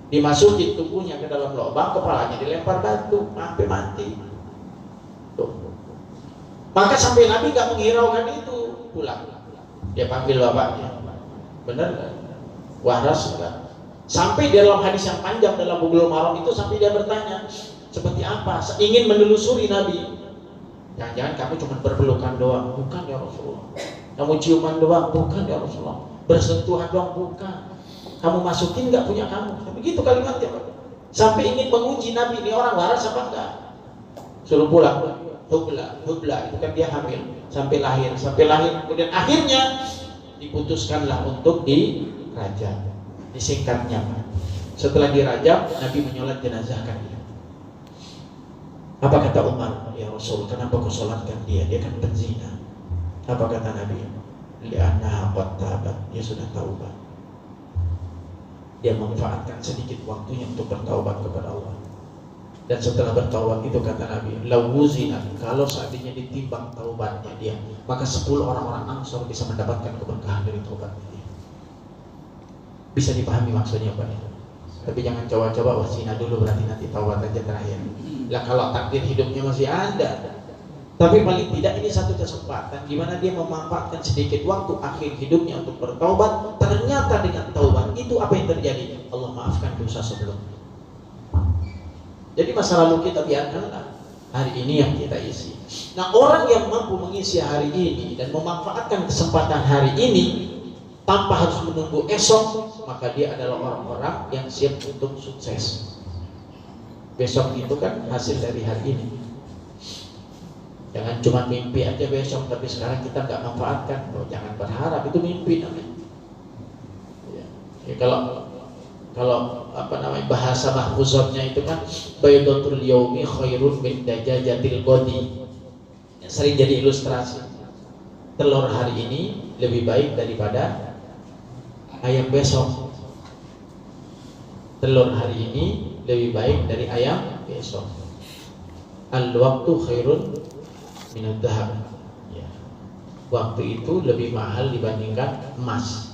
Dimasukin tubuhnya ke dalam lubang, kepalanya dilempar batu sampai mati. Tuh. Maka sampai Nabi gak menghiraukan itu, pulang. Dia panggil bapaknya. Benar kan? Waras enggak? Sampai dalam hadis yang panjang dalam Bulughul Maram itu sampai dia bertanya, seperti apa? Ingin menelusuri Nabi. Jangan-jangan kamu cuma berpelukan doang? Bukan ya Rasulullah. Kamu ciuman doang? Bukan ya Rasulullah. Bersentuhan doang? Bukan. Kamu masukin nggak punya kamu? Begitu kalimatnya Pak. Sampai ingin menguji Nabi, ini orang waras apa enggak? Suruh pulang. Hubla, itu kan dia hamil. Sampai lahir. Kemudian akhirnya diputuskanlah untuk dirajam. Disingkatnya Pak. Setelah dirajam, Nabi menyolat jenazahkan dia. Apa kata Umar? Ya Rasul, kenapa kau solatkan dia? Dia kan penzina. Apa kata Nabi? Li'annaha qad tabat. Dia sudah taubat. Dia memanfaatkan sedikit waktunya untuk bertaubat kepada Allah. Dan setelah bertaubat itu kata Nabi, lawuzina, kalau seandainya ditimbang taubatnya dia, maka 10 orang-orang Ansor bisa mendapatkan keberkahan dari taubatnya dia. Bisa dipahami maksudnya Pak itu. Tapi jangan coba-coba zina dulu berarti nanti taubat aja terakhir. Lah kalau takdir hidupnya masih ada. Tapi paling tidak ini satu kesempatan di mana dia memanfaatkan sedikit waktu akhir hidupnya untuk bertaubat. Ternyata dengan taubat itu apa yang terjadi? Allah maafkan dosa sebelumnya. Jadi masa lalu kita biarkanlah, hari ini yang kita isi. Nah, orang yang mampu mengisi hari ini dan memanfaatkan kesempatan hari ini tanpa harus menunggu esok, maka dia adalah orang-orang yang siap untuk sukses. Besok itu kan hasil dari hari ini. Jangan cuma mimpi aja besok, tapi sekarang kita nggak manfaatkan. Jangan berharap, itu mimpi namanya. Ya, kalau apa namanya bahasa mahfuzatnya itu kan baydatul yaumi khairun min dajajatil ghadi. sering jadi ilustrasi. Telur hari ini lebih baik daripada ayam besok. Telur hari ini lebih baik dari ayam besok. Al-waktu khairun minad dhahab. Ya. Waktu itu lebih mahal dibandingkan emas.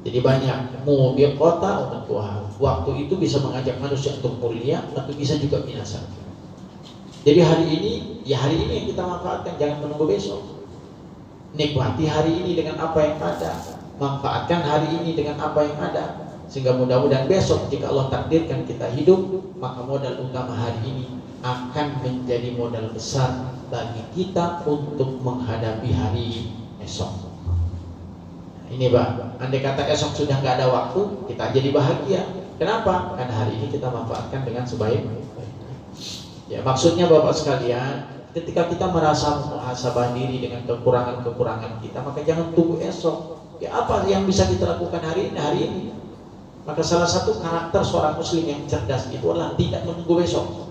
Jadi banyak mobil kota untuk Tuhan. Waktu itu bisa mengajak manusia untuk mulia, tapi bisa juga binasa. Jadi hari ini, ya hari ini yang kita manfaatkan, jangan menunggu besok. Nikmati hari ini dengan apa yang ada. Manfaatkan hari ini dengan apa yang ada. Sehingga mudah-mudahan besok jika Allah takdirkan kita hidup, maka modal utama hari ini akan menjadi modal besar bagi kita untuk menghadapi hari esok. Ini Pak, andai kata esok sudah nggak ada waktu, kita jadi bahagia. Kenapa? Karena hari ini kita manfaatkan dengan sebaik-baiknya. Ya, maksudnya Bapak sekalian, ketika kita merasa muhasabah diri dengan kekurangan-kekurangan kita, maka jangan tunggu esok. Ya, apa yang bisa kita lakukan hari ini? Maka salah satu karakter seorang muslim yang cerdas itu adalah tidak menunggu besok,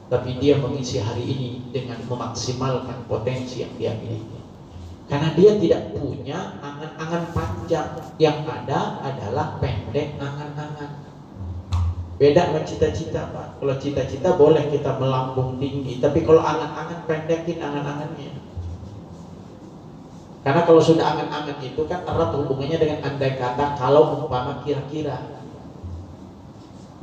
tapi dia mengisi hari ini dengan memaksimalkan potensi yang dia miliki. Karena dia tidak punya angan-angan panjang, yang ada adalah pendek angan-angan. Beda sama cita-cita Pak. Kalau cita-cita boleh kita melambung tinggi, tapi kalau angan-angan pendekin angan-angannya. Karena kalau sudah angan-angan itu kan erat hubungannya dengan andai kata, kalau umpama kira-kira.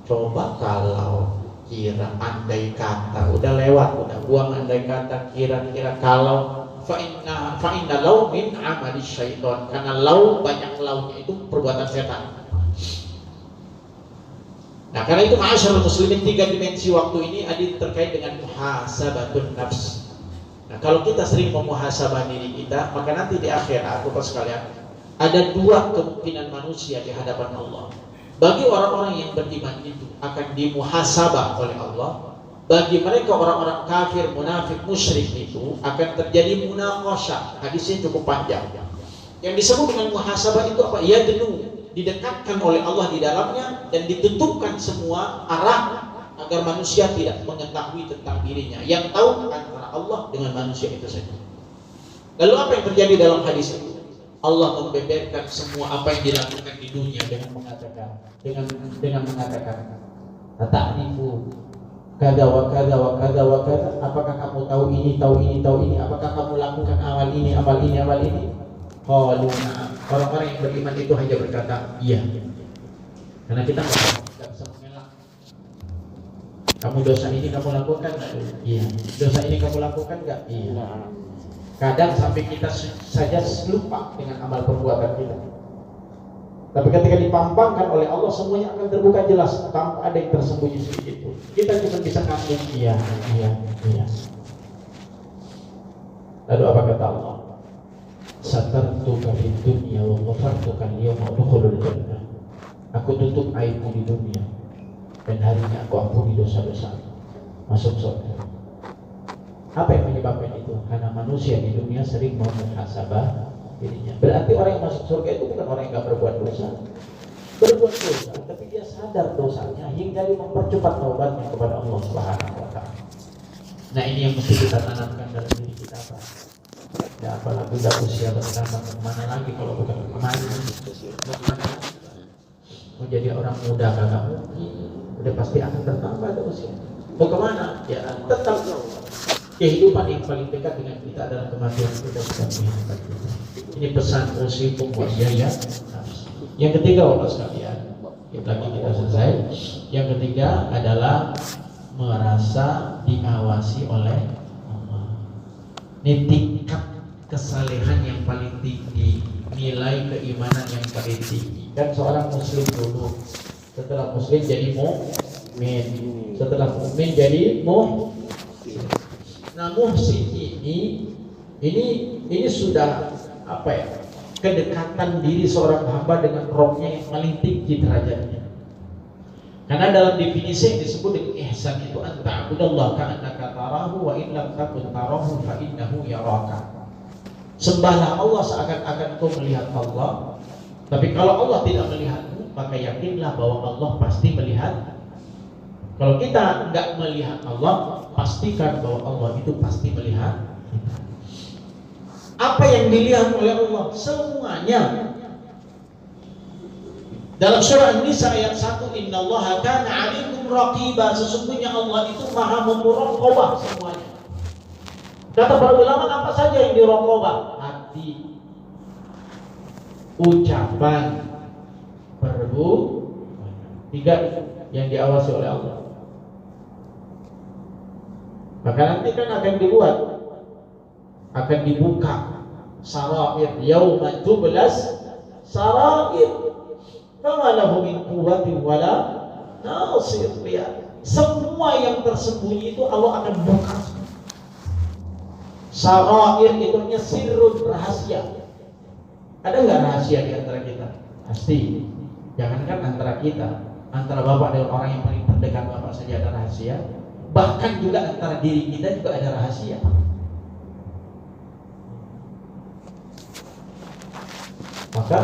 Coba kalau kira, andai kata, udah lewat, udah buang andai kata, kira-kira, kalau fa'inna law min amali syaitan. Karena law, banyak lawnya itu perbuatan setan. Nah, karena itu ma'asyarul muslimin, 3 dimensi waktu ini ada terkait dengan muhasabatun nafs. Nah, kalau kita sering memuhasabah diri kita, maka nanti di akhirat, Bapak sekalian, ada 2 kemungkinan manusia di hadapan Allah. Bagi orang-orang yang beriman itu akan dimuhasabah oleh Allah. Bagi mereka orang-orang kafir, munafik, musyrik itu akan terjadi munaqasyah. Hadisnya cukup panjang. Yang disebut dengan muhasabah itu apa? Yadnu, didekatkan oleh Allah di dalamnya dan ditutupkan semua arah agar manusia tidak mengetahui tentang dirinya. Yang tahu antara Allah dengan manusia itu saja. Lalu apa yang terjadi dalam hadis itu? Allah membeberkan semua apa yang dilakukan di dunia dengan mengatakan ta'rifu kada wa kada wa kada wa kada. Apakah kamu tahu ini, tahu ini, tahu ini? Apakah kamu lakukan amal ini, amal ini, amal ini? Qalu na'am. Orang-orang yang beriman itu hanya berkata iya. Karena kita nggak bisa mengelak. Kamu dosa ini kamu lakukan nggak? Iya. Dosa ini kamu lakukan nggak? Iya. Kadang sampai kita saja lupa dengan amal perbuatan kita. Tapi ketika dipampangkan oleh Allah, semuanya akan terbuka jelas tanpa ada yang tersembunyi sedikit pun. Kita cuma bisa ngomong iya. Lalu apa kata Allah? Satartuka fid dunya wa ghafartuka al-yawma udkhulul jannah. Aku tutup aibmu di dunia dan hari ini aku ampuni dosa-dosa. Masuk surga. Apa yang menyebabkan itu? Karena manusia di dunia sering memuhasabah dirinya. Berarti orang yang masuk surga itu bukan orang yang enggak berbuat dosa. Berbuat dosa, tapi dia sadar dosanya hingga dia mempercepat taubatnya kepada Allah Subhanahu wa taala. Nah, ini yang mesti kita tanamkan dalam diri kita, Pak. Ya, apalagi udah usia bertambah, kemana lagi kalau bukan kemana? Mau jadi orang muda kagak mungkin, udah pasti akan bertambah ada usia. Mau kemana? Ya tetap kehidupan yang paling dekat dengan kita adalah kematian kita sebagai kita. Ini pesan usikum buat ya. Yang ketiga, Bapak sekalian, kita selesai. Yang ketiga adalah merasa diawasi oleh Allah. Ini tingkat kesalehan yang paling tinggi, nilai keimanan yang paling tinggi. Dan seorang muslim dulu, setelah muslim jadi mu'min, setelah mu'min jadi muhsin. Nah, muhsin ini sudah apa ya? Kedekatan diri seorang hamba dengan Rabbnya yang paling tinggi derajatnya. Karena dalam definisi yang disebut dengan ihsan itu anta'budallaha ka'annaka tarahu wa in lam takun tarahu fa innahu yaraka. Sembahlah Allah seakan-akan kau melihat Allah. Tapi kalau Allah tidak melihatmu, maka yakinlah bahwa Allah pasti melihat Kalau kita nggak melihat Allah, pastikan bahwa Allah itu pasti melihat kita. Apa yang dilihat oleh Allah? Semuanya. Dalam surah An-Nisa ayat 1, Innallaha kana 'alaikum raqiba, sesungguhnya Allah itu maha memuraqabah semuanya. Kata para ulama, apa saja yang diraqabah? Hati, ucapan, perbuatan. 3 yang diawasi oleh Allah. Maka nanti kan akan dibuka sarair, yauma tublas sarair, fama lahu min quwwatin wala nasir. Lihat, semua yang tersembunyi itu Allah akan buka. Sarair itu artinya sirrun, rahasia. Ada nggak rahasia di antara kita? Pasti. Jangankan antara kita, antara bapak dengan orang yang paling terdekat bapak saja ada rahasia. Bahkan juga antara diri kita juga ada rahasia. Maka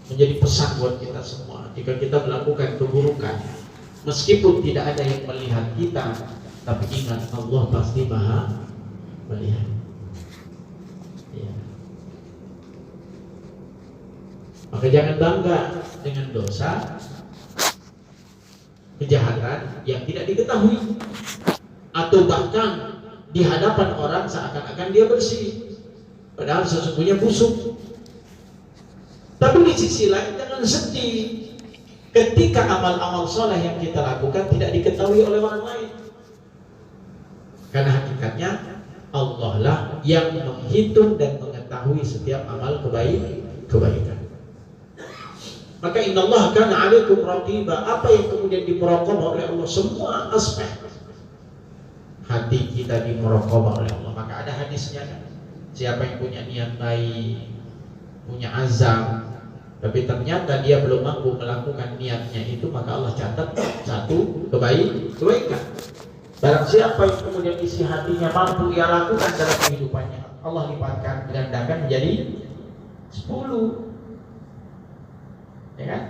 menjadi pesan buat kita semua, jika kita melakukan keburukan, meskipun tidak ada yang melihat kita, tapi ingat Allah pasti maha melihat. Ya. Maka jangan bangga dengan dosa, kejahatan yang tidak diketahui, atau bahkan di hadapan orang seakan-akan dia bersih, padahal sesungguhnya busuk. Tapi di sisi lain jangan sedih ketika amal-amal soleh yang kita lakukan tidak diketahui oleh orang lain, karena hakikatnya Allah lah yang menghitung dan mengetahui setiap amal kebaikan. Maka innallaha kana 'alaikum raqiba, apa yang kemudian dimuraqabah oleh Allah, semua aspek hati kita dimuraqabah oleh Allah. Maka ada hadisnya kan, siapa yang punya niat baik, punya azam, tapi ternyata dia belum mampu melakukan niatnya itu, maka Allah catat satu kebaikan. Barang siapa yang kemudian isi hatinya mampu ia lakukan dalam kehidupannya, Allah lipatkan, gandakan menjadi 10. Ya kan?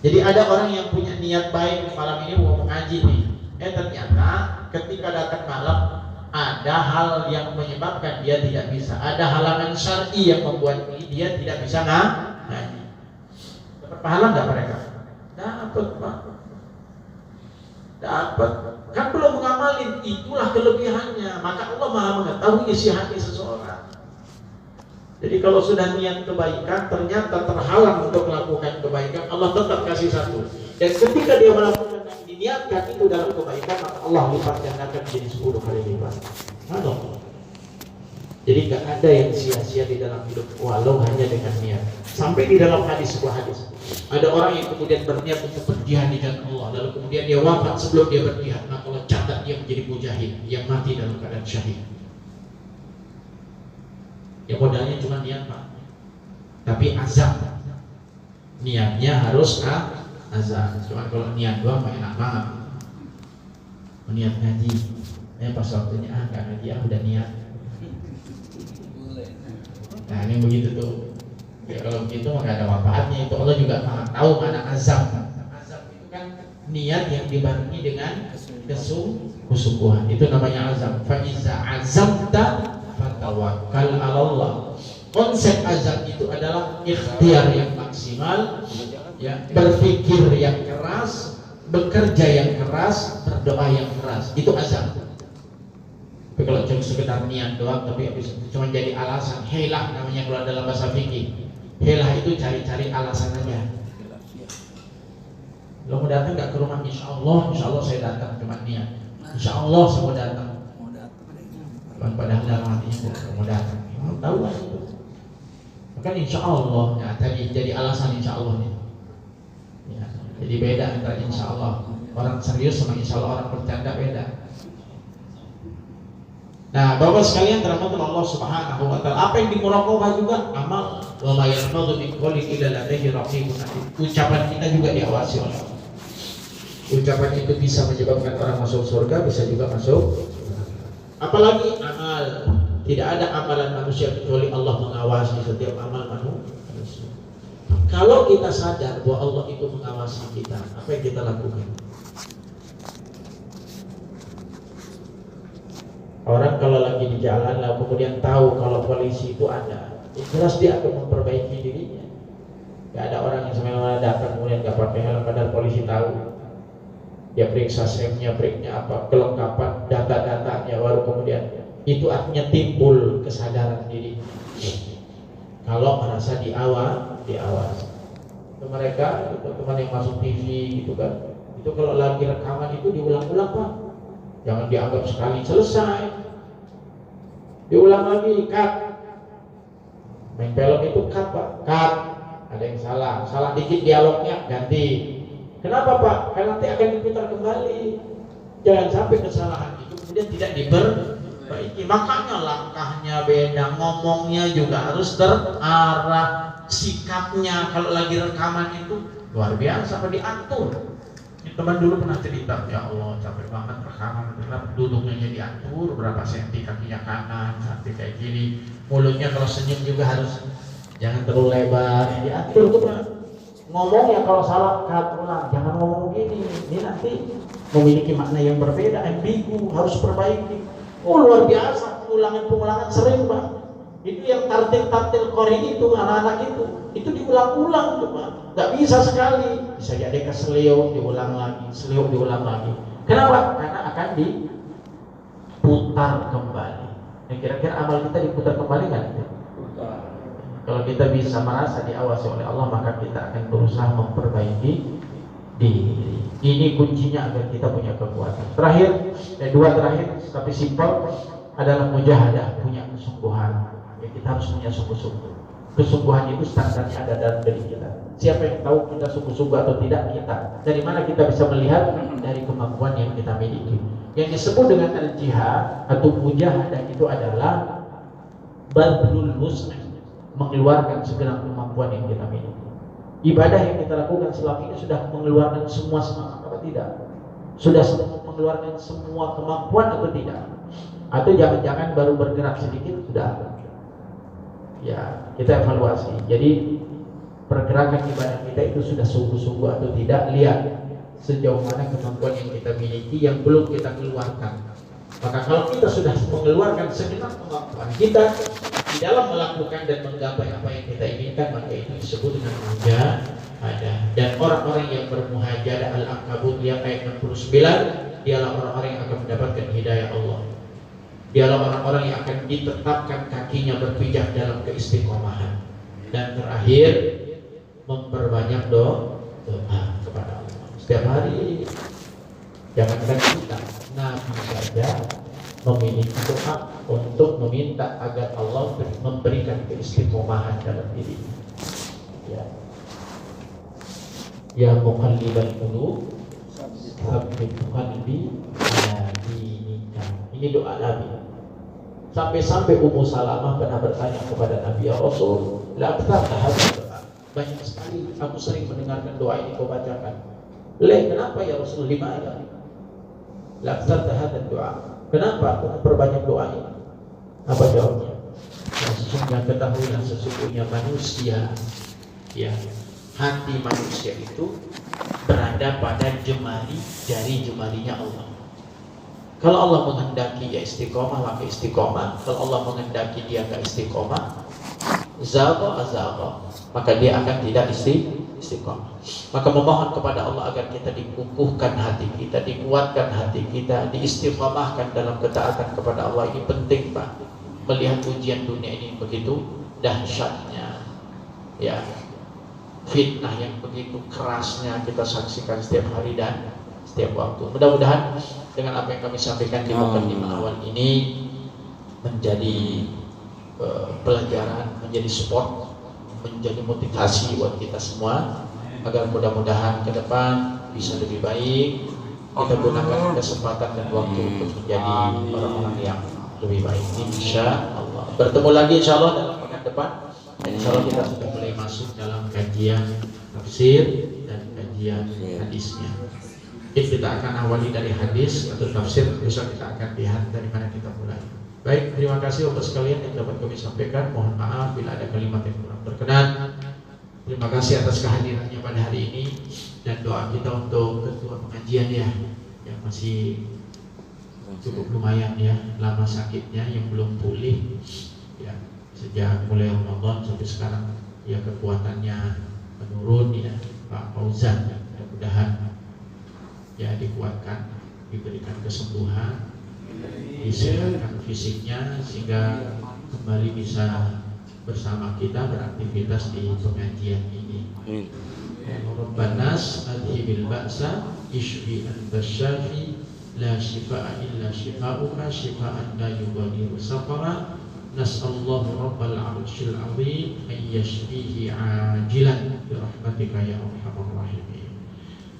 Jadi ada orang yang punya niat baik, malam ini mau mengaji nih, ternyata ketika datang malam ada hal yang menyebabkan dia tidak bisa, ada halangan syar'i yang membuat dia tidak bisa ngaji. Dapat pahala nggak mereka? Dapat, Pak. Dapat. Kan belum mengamalin, itulah kelebihannya. Maka Allah maha mengetahui isi hati seseorang. Jadi kalau sudah niat kebaikan, ternyata terhalang untuk melakukan kebaikan, Allah tetap kasih satu. Dan ketika dia melakukan yang diniatkan itu dalam kebaikan, maka Allah lipat gandakan menjadi 10 kali lipat. Jadi nggak ada yang sia-sia di dalam hidup, walau hanya dengan niat. Sampai di dalam sebuah hadis, ada orang yang kemudian berniat untuk berjihad di jalan Allah, lalu kemudian dia wafat sebelum dia berjihad, maka Allah catat dia menjadi mujahid yang mati dalam keadaan syahid. Ya modalnya cuma niat, Pak, tapi azam. Niatnya harus azam. Cuma kalau niat doang mah enak banget. Niat ngaji, pas waktunya nggak ngaji, udah niat. Nah ini begitu tuh. Ya, kalau begitu mah gak ada manfaatnya. Itu Allah juga tahu mana azam. Azam itu kan niat yang dibarengi dengan kesungguhan. Itu namanya azam. Fa iza azamta fatawakkal 'ala Allah. Konsep azam itu adalah ikhtiar yang maksimal, ya, berpikir yang keras, bekerja yang keras, berdoa yang keras. Itu azam. Tapi kalau cuma sekedar niat doang, tapi cuma jadi alasan, helah namanya kalau dalam bahasa fikih. Helah itu cari-cari alasan aja. Lo mau datang nggak ke rumah? Insya Allah saya datang, cuma niat. Insya Allah saya mau datang. Padahal dalam hatinya mau datang. Tahu lah itu. Maka insya Allah, ya tadi jadi alasan insya Allah nih. Ya, jadi beda antara insya Allah orang serius sama insya Allah orang bercanda, beda. Nah, Bapak sekalian dirahmati Allah Subhanahu wa taala, apa yang dimuraqabah juga amal. Wa ma yalfadhu min qawlin illa ladayhi raqibun atid. Ucapan kita juga diawasi oleh Allah. Ucapan itu bisa menyebabkan orang masuk surga, bisa juga masuk. Apalagi amal. Tidak ada amalan manusia kecuali Allah mengawasi setiap amal manusia. Kalau kita sadar bahwa Allah itu mengawasi kita, apa yang kita lakukan? Orang kalau lagi di jalan lalu kemudian tahu kalau polisi itu ada, jelas dia akan memperbaiki dirinya. Gak ada orang yang semena-mena datang kemudian gak pakai helm padahal polisi tahu. Dia periksa SIM-nya, breaknya apa, kelengkapan data-datanya, baru kemudian itu artinya timbul kesadaran diri. Kalau merasa diawasi. Mereka teman-teman yang masuk TV gitu kan, itu kalau lagi rekaman itu diulang-ulang Pak, jangan dianggap sekali selesai, diulang lagi, cut. Main film itu cut Pak, cut. Ada yang salah dikit dialognya ganti. Kenapa Pak? Karena nanti akan diputar kembali. Jangan sampai kesalahan itu kemudian tidak diperbaiki. Makanya langkahnya beda, ngomongnya juga harus terarah. Sikapnya kalau lagi rekaman itu luar biasa, apa diatur. Teman dulu pernah cerita, ya Allah capek banget rekaman, duduknya diatur berapa senti, kakinya kanan sampai kayak gini, mulutnya kalau senyum juga harus jangan terlalu lebar, diatur tuh Pak. Ngomongnya kalau salah cut ulang, jangan ngomong gini, ini nanti memiliki makna yang berbeda, ambigu, harus perbaiki. Oh luar biasa, pengulangan sering Pak. Itu yang tartil kori itu, anak-anak itu diulang-ulang tuh Pak. Gak bisa sekali, bisa jadi keselio diulang lagi, Kenapa? Karena akan diputar kembali. Nah, kira-kira amal kita diputar kembali nggak? Kalau kita bisa merasa diawasi oleh Allah, maka kita akan berusaha memperbaiki diri. Ini kuncinya agar kita punya kekuatan. Terakhir, dua terakhir tapi simpel adalah mujahadah, punya kesungguhan. Ya, kita harus punya sungguh-sungguh. Kesungguhan itu standarnya ada dalam diri kita. Siapa yang tahu kita sungguh-sungguh atau tidak? Kita. Dari mana kita bisa melihat? Dari kemampuan yang kita miliki. Yang disebut dengan al-jihad atau mujahadah itu adalah badlul wus'i, mengeluarkan segala kemampuan yang kita miliki. Ibadah yang kita lakukan selama ini sudah mengeluarkan semua semangat atau tidak? Sudah mengeluarkan semua kemampuan atau tidak? Atau jangan-jangan baru bergerak sedikit sudah? Ya, kita evaluasi. Jadi pergerakan ibadah kita itu sudah sungguh-sungguh atau tidak? Lihat sejauh mana kemampuan yang kita miliki yang belum kita keluarkan. Maka kalau kita sudah mengeluarkan segenap kemampuan kita di dalam melakukan dan menggapai apa yang kita inginkan, maka itu disebut dengan mujahadah. Dan orang-orang yang bermuhajadah, Al-Ankabut ayat 69, dialah orang-orang yang akan mendapatkan hidayah Allah. Dialah orang-orang yang akan ditetapkan kakinya berpijak dalam keistiqomahan. Dan terakhir, memperbanyak doa kepada Allah setiap hari. Jangankan kita, Nabi saja memiliki doa untuk meminta agar Allah memberikan keistiqomahan dalam diri. Ya muqallibal qulub, tsabbit qalbi ala dinika. Ini doa Nabi. Sampai-sampai Ummu Salamah pernah bertanya kepada Nabi, ya Rasul, la doa. Banyak sekali aku sering mendengarkan doa ini kau bacakan. Kenapa ya Rasul? Limana? La doa. Kenapa aku memperbanyak doa ini? Apa jawabnya? Sesungguhnya manusia, ya, hati manusia itu berada pada jemari dari jemarinya Allah. Kalau Allah menghendaki ya istiqomah, maka istiqomah. Kalau Allah menghendaki dia enggak istiqomah, azagha, maka dia akan tidak istiqomah. Maka memohon kepada Allah agar kita dikukuhkan hati kita, dikuatkan hati kita, diistiqomahkan dalam ketaatan kepada Allah. Ini penting Pak. Melihat ujian dunia ini begitu dahsyatnya, ya, fitnah yang begitu kerasnya kita saksikan setiap hari dan setiap waktu. Mudah-mudahan dengan apa yang kami sampaikan di mukadimah awal ini menjadi pelajaran, menjadi support, menjadi motivasi buat kita semua agar mudah-mudahan ke depan bisa lebih baik. Kita gunakan kesempatan dan waktu untuk menjadi orang-orang yang lebih baik. Insya Allah. Bertemu lagi insya Allah dalam pekan depan. Insya Allah kita sudah mulai masuk dalam kajian tafsir dan kajian hadisnya. Kita akan awali dari hadis atau tafsir, besok kita akan lihat dari mana kita mulai. Baik, terima kasih untuk sekalian yang dapat kami sampaikan. Mohon maaf bila ada kalimat yang kurang berkenan. Terima kasih atas kehadirannya pada hari ini dan doa kita untuk ketua pengajian ya yang masih cukup lumayan ya, lama sakitnya yang belum pulih ya, sejak mulai Ramadan sampai sekarang ya kekuatannya menurun ya Pak Fauzan ya, mudah-mudahan ya dikuatkan, diberikan kesembuhan, disehatkan fisiknya sehingga kembali bisa bersama kita beraktivitas di pengajian ini. Rabbanas adhibil ba'sa ishfi anta syafi la shifaa illa shifauka shifaan la yughadiru saqama nas'allahu rabbal arsyil azim an yashfihi ajilan bi rahmatika ya arhamar rahimin.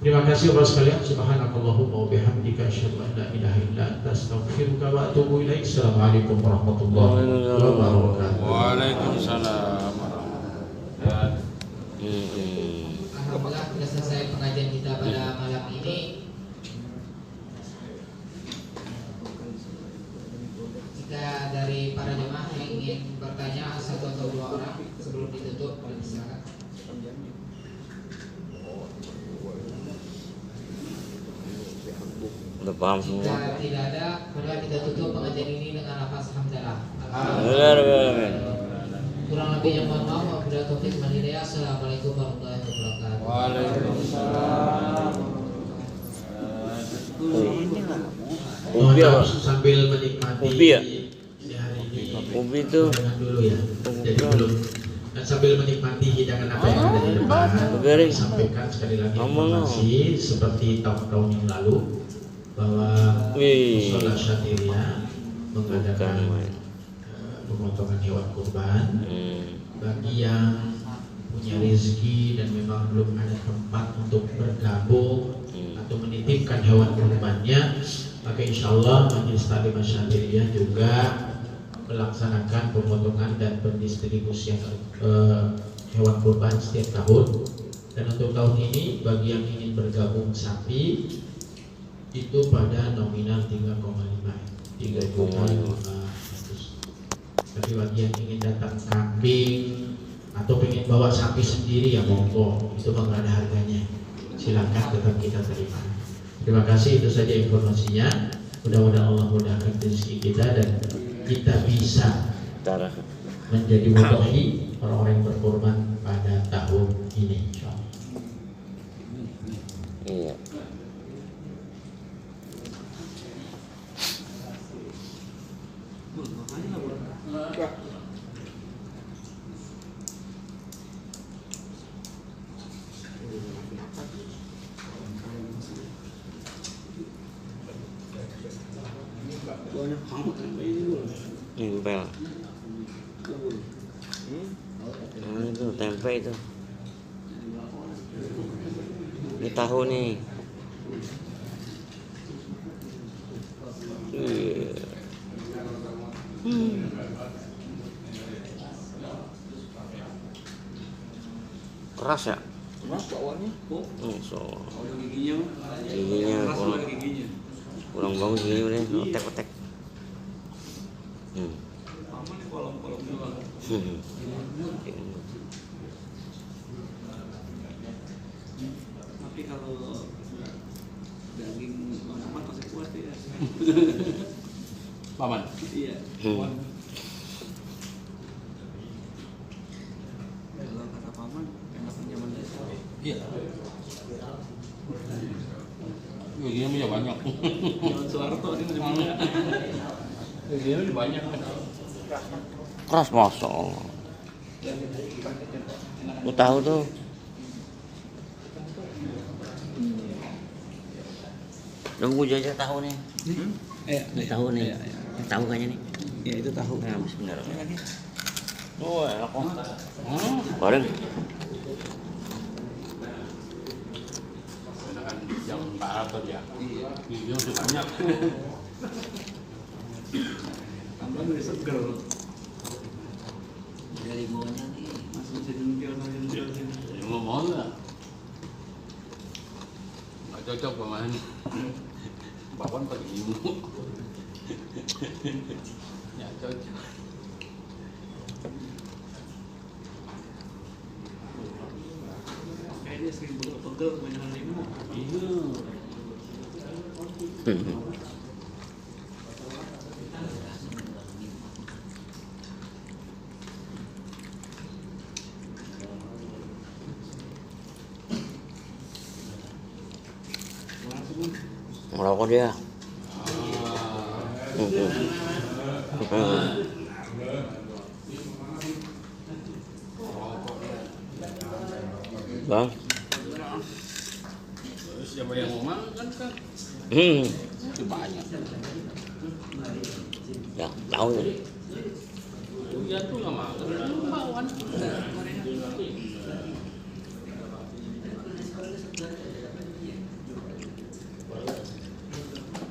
Terima kasih Bapak sekalian, subhanakallahumma wa bihamdika asyhadu an la ilaha illa anta astaghfiruka wa atubu ilaik. Assalamualaikum warahmatullahi wabarakatuh. Waalaikumsalam warahmatullahi wabarakatuh. Alhamdulillah sudah selesai pengajian kita pada malam ini. Jika dari para jemaah yang ingin bertanya satu atau dua orang sebelum ditutup, silakan. Udah paham semua. Jika tidak ada, maka kita tutup pengajian ini dengan lafaz hamdalah. Kurang lebihnya mohon maaf. Wabillahi taufiq wal hidayah. Assalamualaikum warahmatullahi wabarakatuh. Waalaikumsalam. Ubi sambil menikmati Ubi ya? hari ini. Ubi itu Jangan dulu ya. Jadi belum, dan sambil menikmati hidangan apa yang ada di depan, sampaikan sekali lagi informasi seperti tahun-tahun yang lalu bahwa Musola Syatiria mengadakan pemotongan hewan kurban bagi yang punya rezeki dan memang belum ada tempat untuk bergabung atau menitipkan hewan kurbannya, maka insya Allah Majelis Taklim Syatiria juga melaksanakan pemotongan dan pendistribusian hewan kurban setiap tahun. Dan untuk tahun ini bagi yang ingin bergabung sapi itu pada nominal 3,5 3.500. Tapi bagi yang ingin datang kambing atau pengen bawa sapi sendiri ya monggo, itu nggak ada harganya, silakan tetap kita terima. Terima kasih, itu saja informasinya. Mudah-mudahan Allah mudahkan rezeki kita dan kita bisa menjadi mudhahi orang-orang yang berkorban pada tahun ini. iya. Tempel. Itu tempe itu. Ini tahu nih. Keras ya? Keras bawahnya. So. Giginya Giginya giginya. kurang bangun gini udah otek-otek. Aman nih kolom-kolomnya bang. Tapi kalau daging Paman pasti kuat ya. Paman? Iya. Kalau kata Paman, enakan zaman dulu. Iya. Giginya punya banyak. Zaman Soeharto ini di mana? Giginya lebih banyak. Keras masya Allah. Lu tahu tuh. Dong gue jajan tahu nih. Tahu nih. Tahu kayaknya nih. Ya itu tahu. Nah, benar. Oh, enak kok. Bareng. Jangan Pak Harto ya. Giginya lebih banyak. Tambah udah seger. Dari bawahnya nih masih bisa jengkil. Mau mau nggak? Nggak cocok pemain. Bakwan pakai ibu. Ya cocok. Kayaknya sering pegel banyak lima. Iya. Ngerokok dia. Bang. Siapa yang mau makan kan? Itu banyak. Ya, tahu ya. Dia tuh nggak makan, bawaan.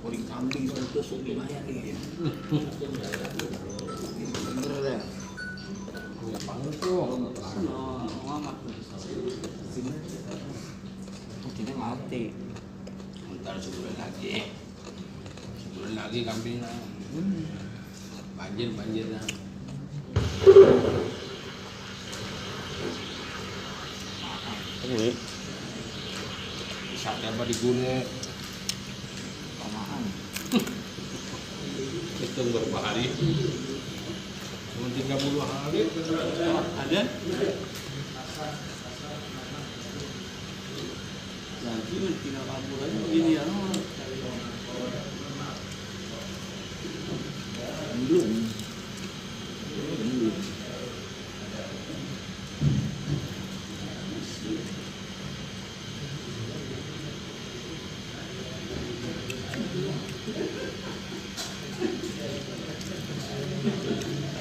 Kuring kambing itu lumayan nih. Bener deh. Ya panggil tuh. Amat. Ini mati. Ntar sebulan lagi kambingnya. Banjir dah. Ini Sate apa digulai? Panahan. Hitung berapa hari? Cuma 30 hari. Ada? Jadi tinggal kabur aja begini ya. Belum.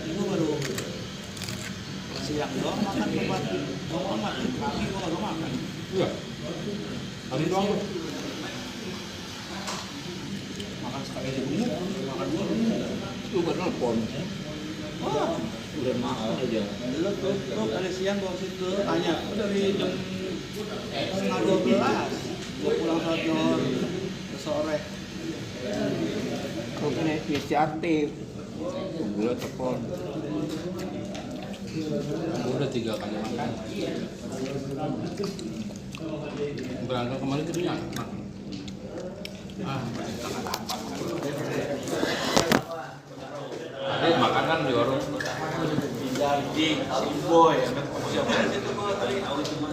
Itu baru siang doang makan tempat doang makan pagi gua baru makan. Iya. Hari doang. Makan sekali aja gemuk, makan dua lu baru nelfon. Wah, udah makan aja. Lu dari siang gua situ tanya, dari jam 11:30 gua pulang sore sore. Kau kan inisiatif. Gua telepon. Udah 3 kali makan. Berangkat kemarin itu dia. Ada makanan di warung. Jadi si boy, siapa itu gua tadi tahu cuma.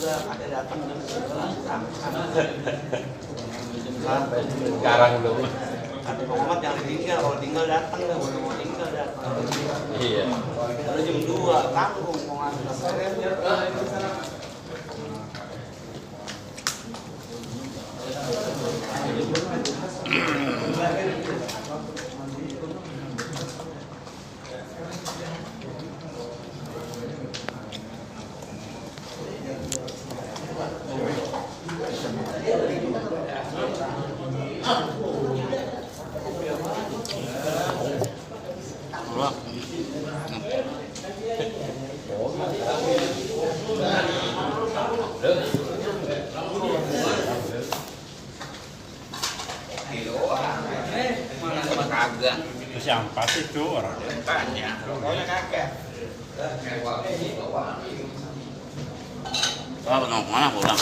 Ada datang jam 11. Sekarang belum. Ada Muhammad yang tinggal, kalau tinggal datang dah, kalau mau tinggal datang. Iya. Udah jam 2, tanggung mau ngantar. Kagak. Terus yang pas itu orang Banyak. Pokoknya kagak. mana pulang?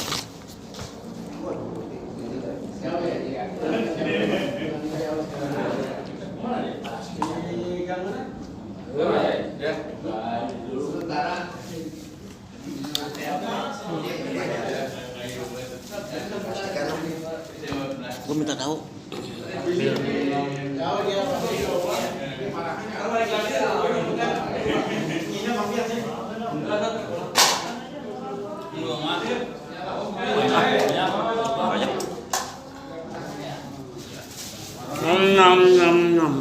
Gue minta tahu. Nom nom nom.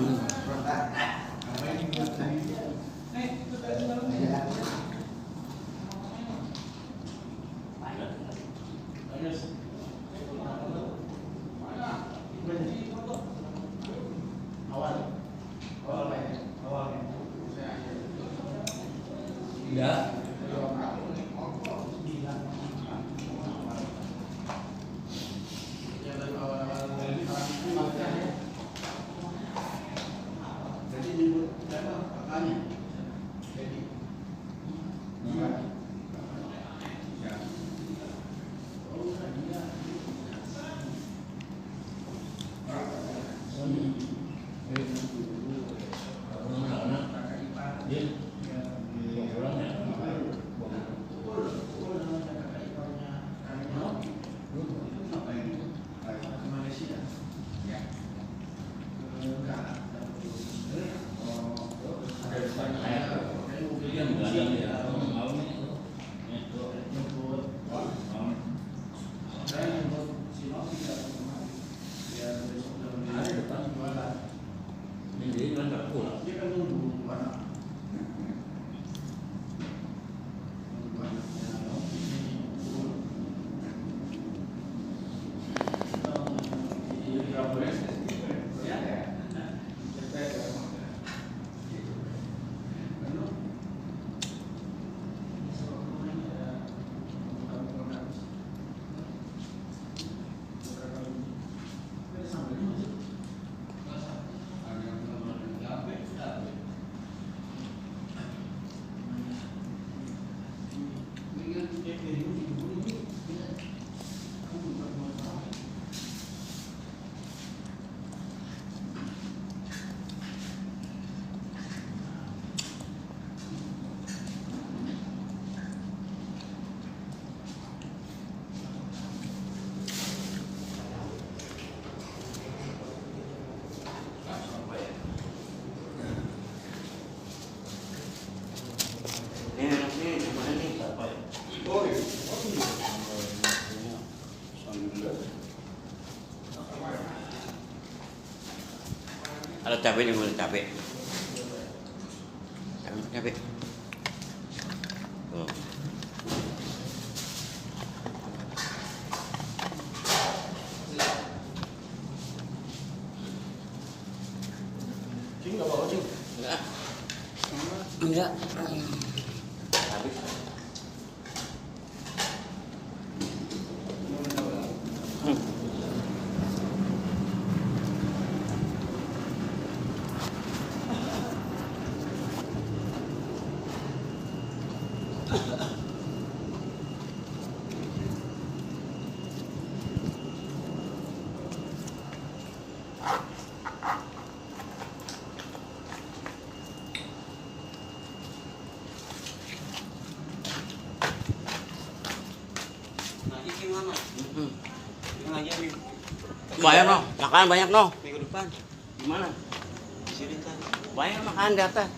Ada cabai nih, boleh cabai. Cabai. Oh. Cing nggak bawa cing. Enggak. Habis. Ngaji gimana? Ngaji Banyak no, makan banyak no. minggu depan. Gimana? Di sini kan. Banyak makan di atas.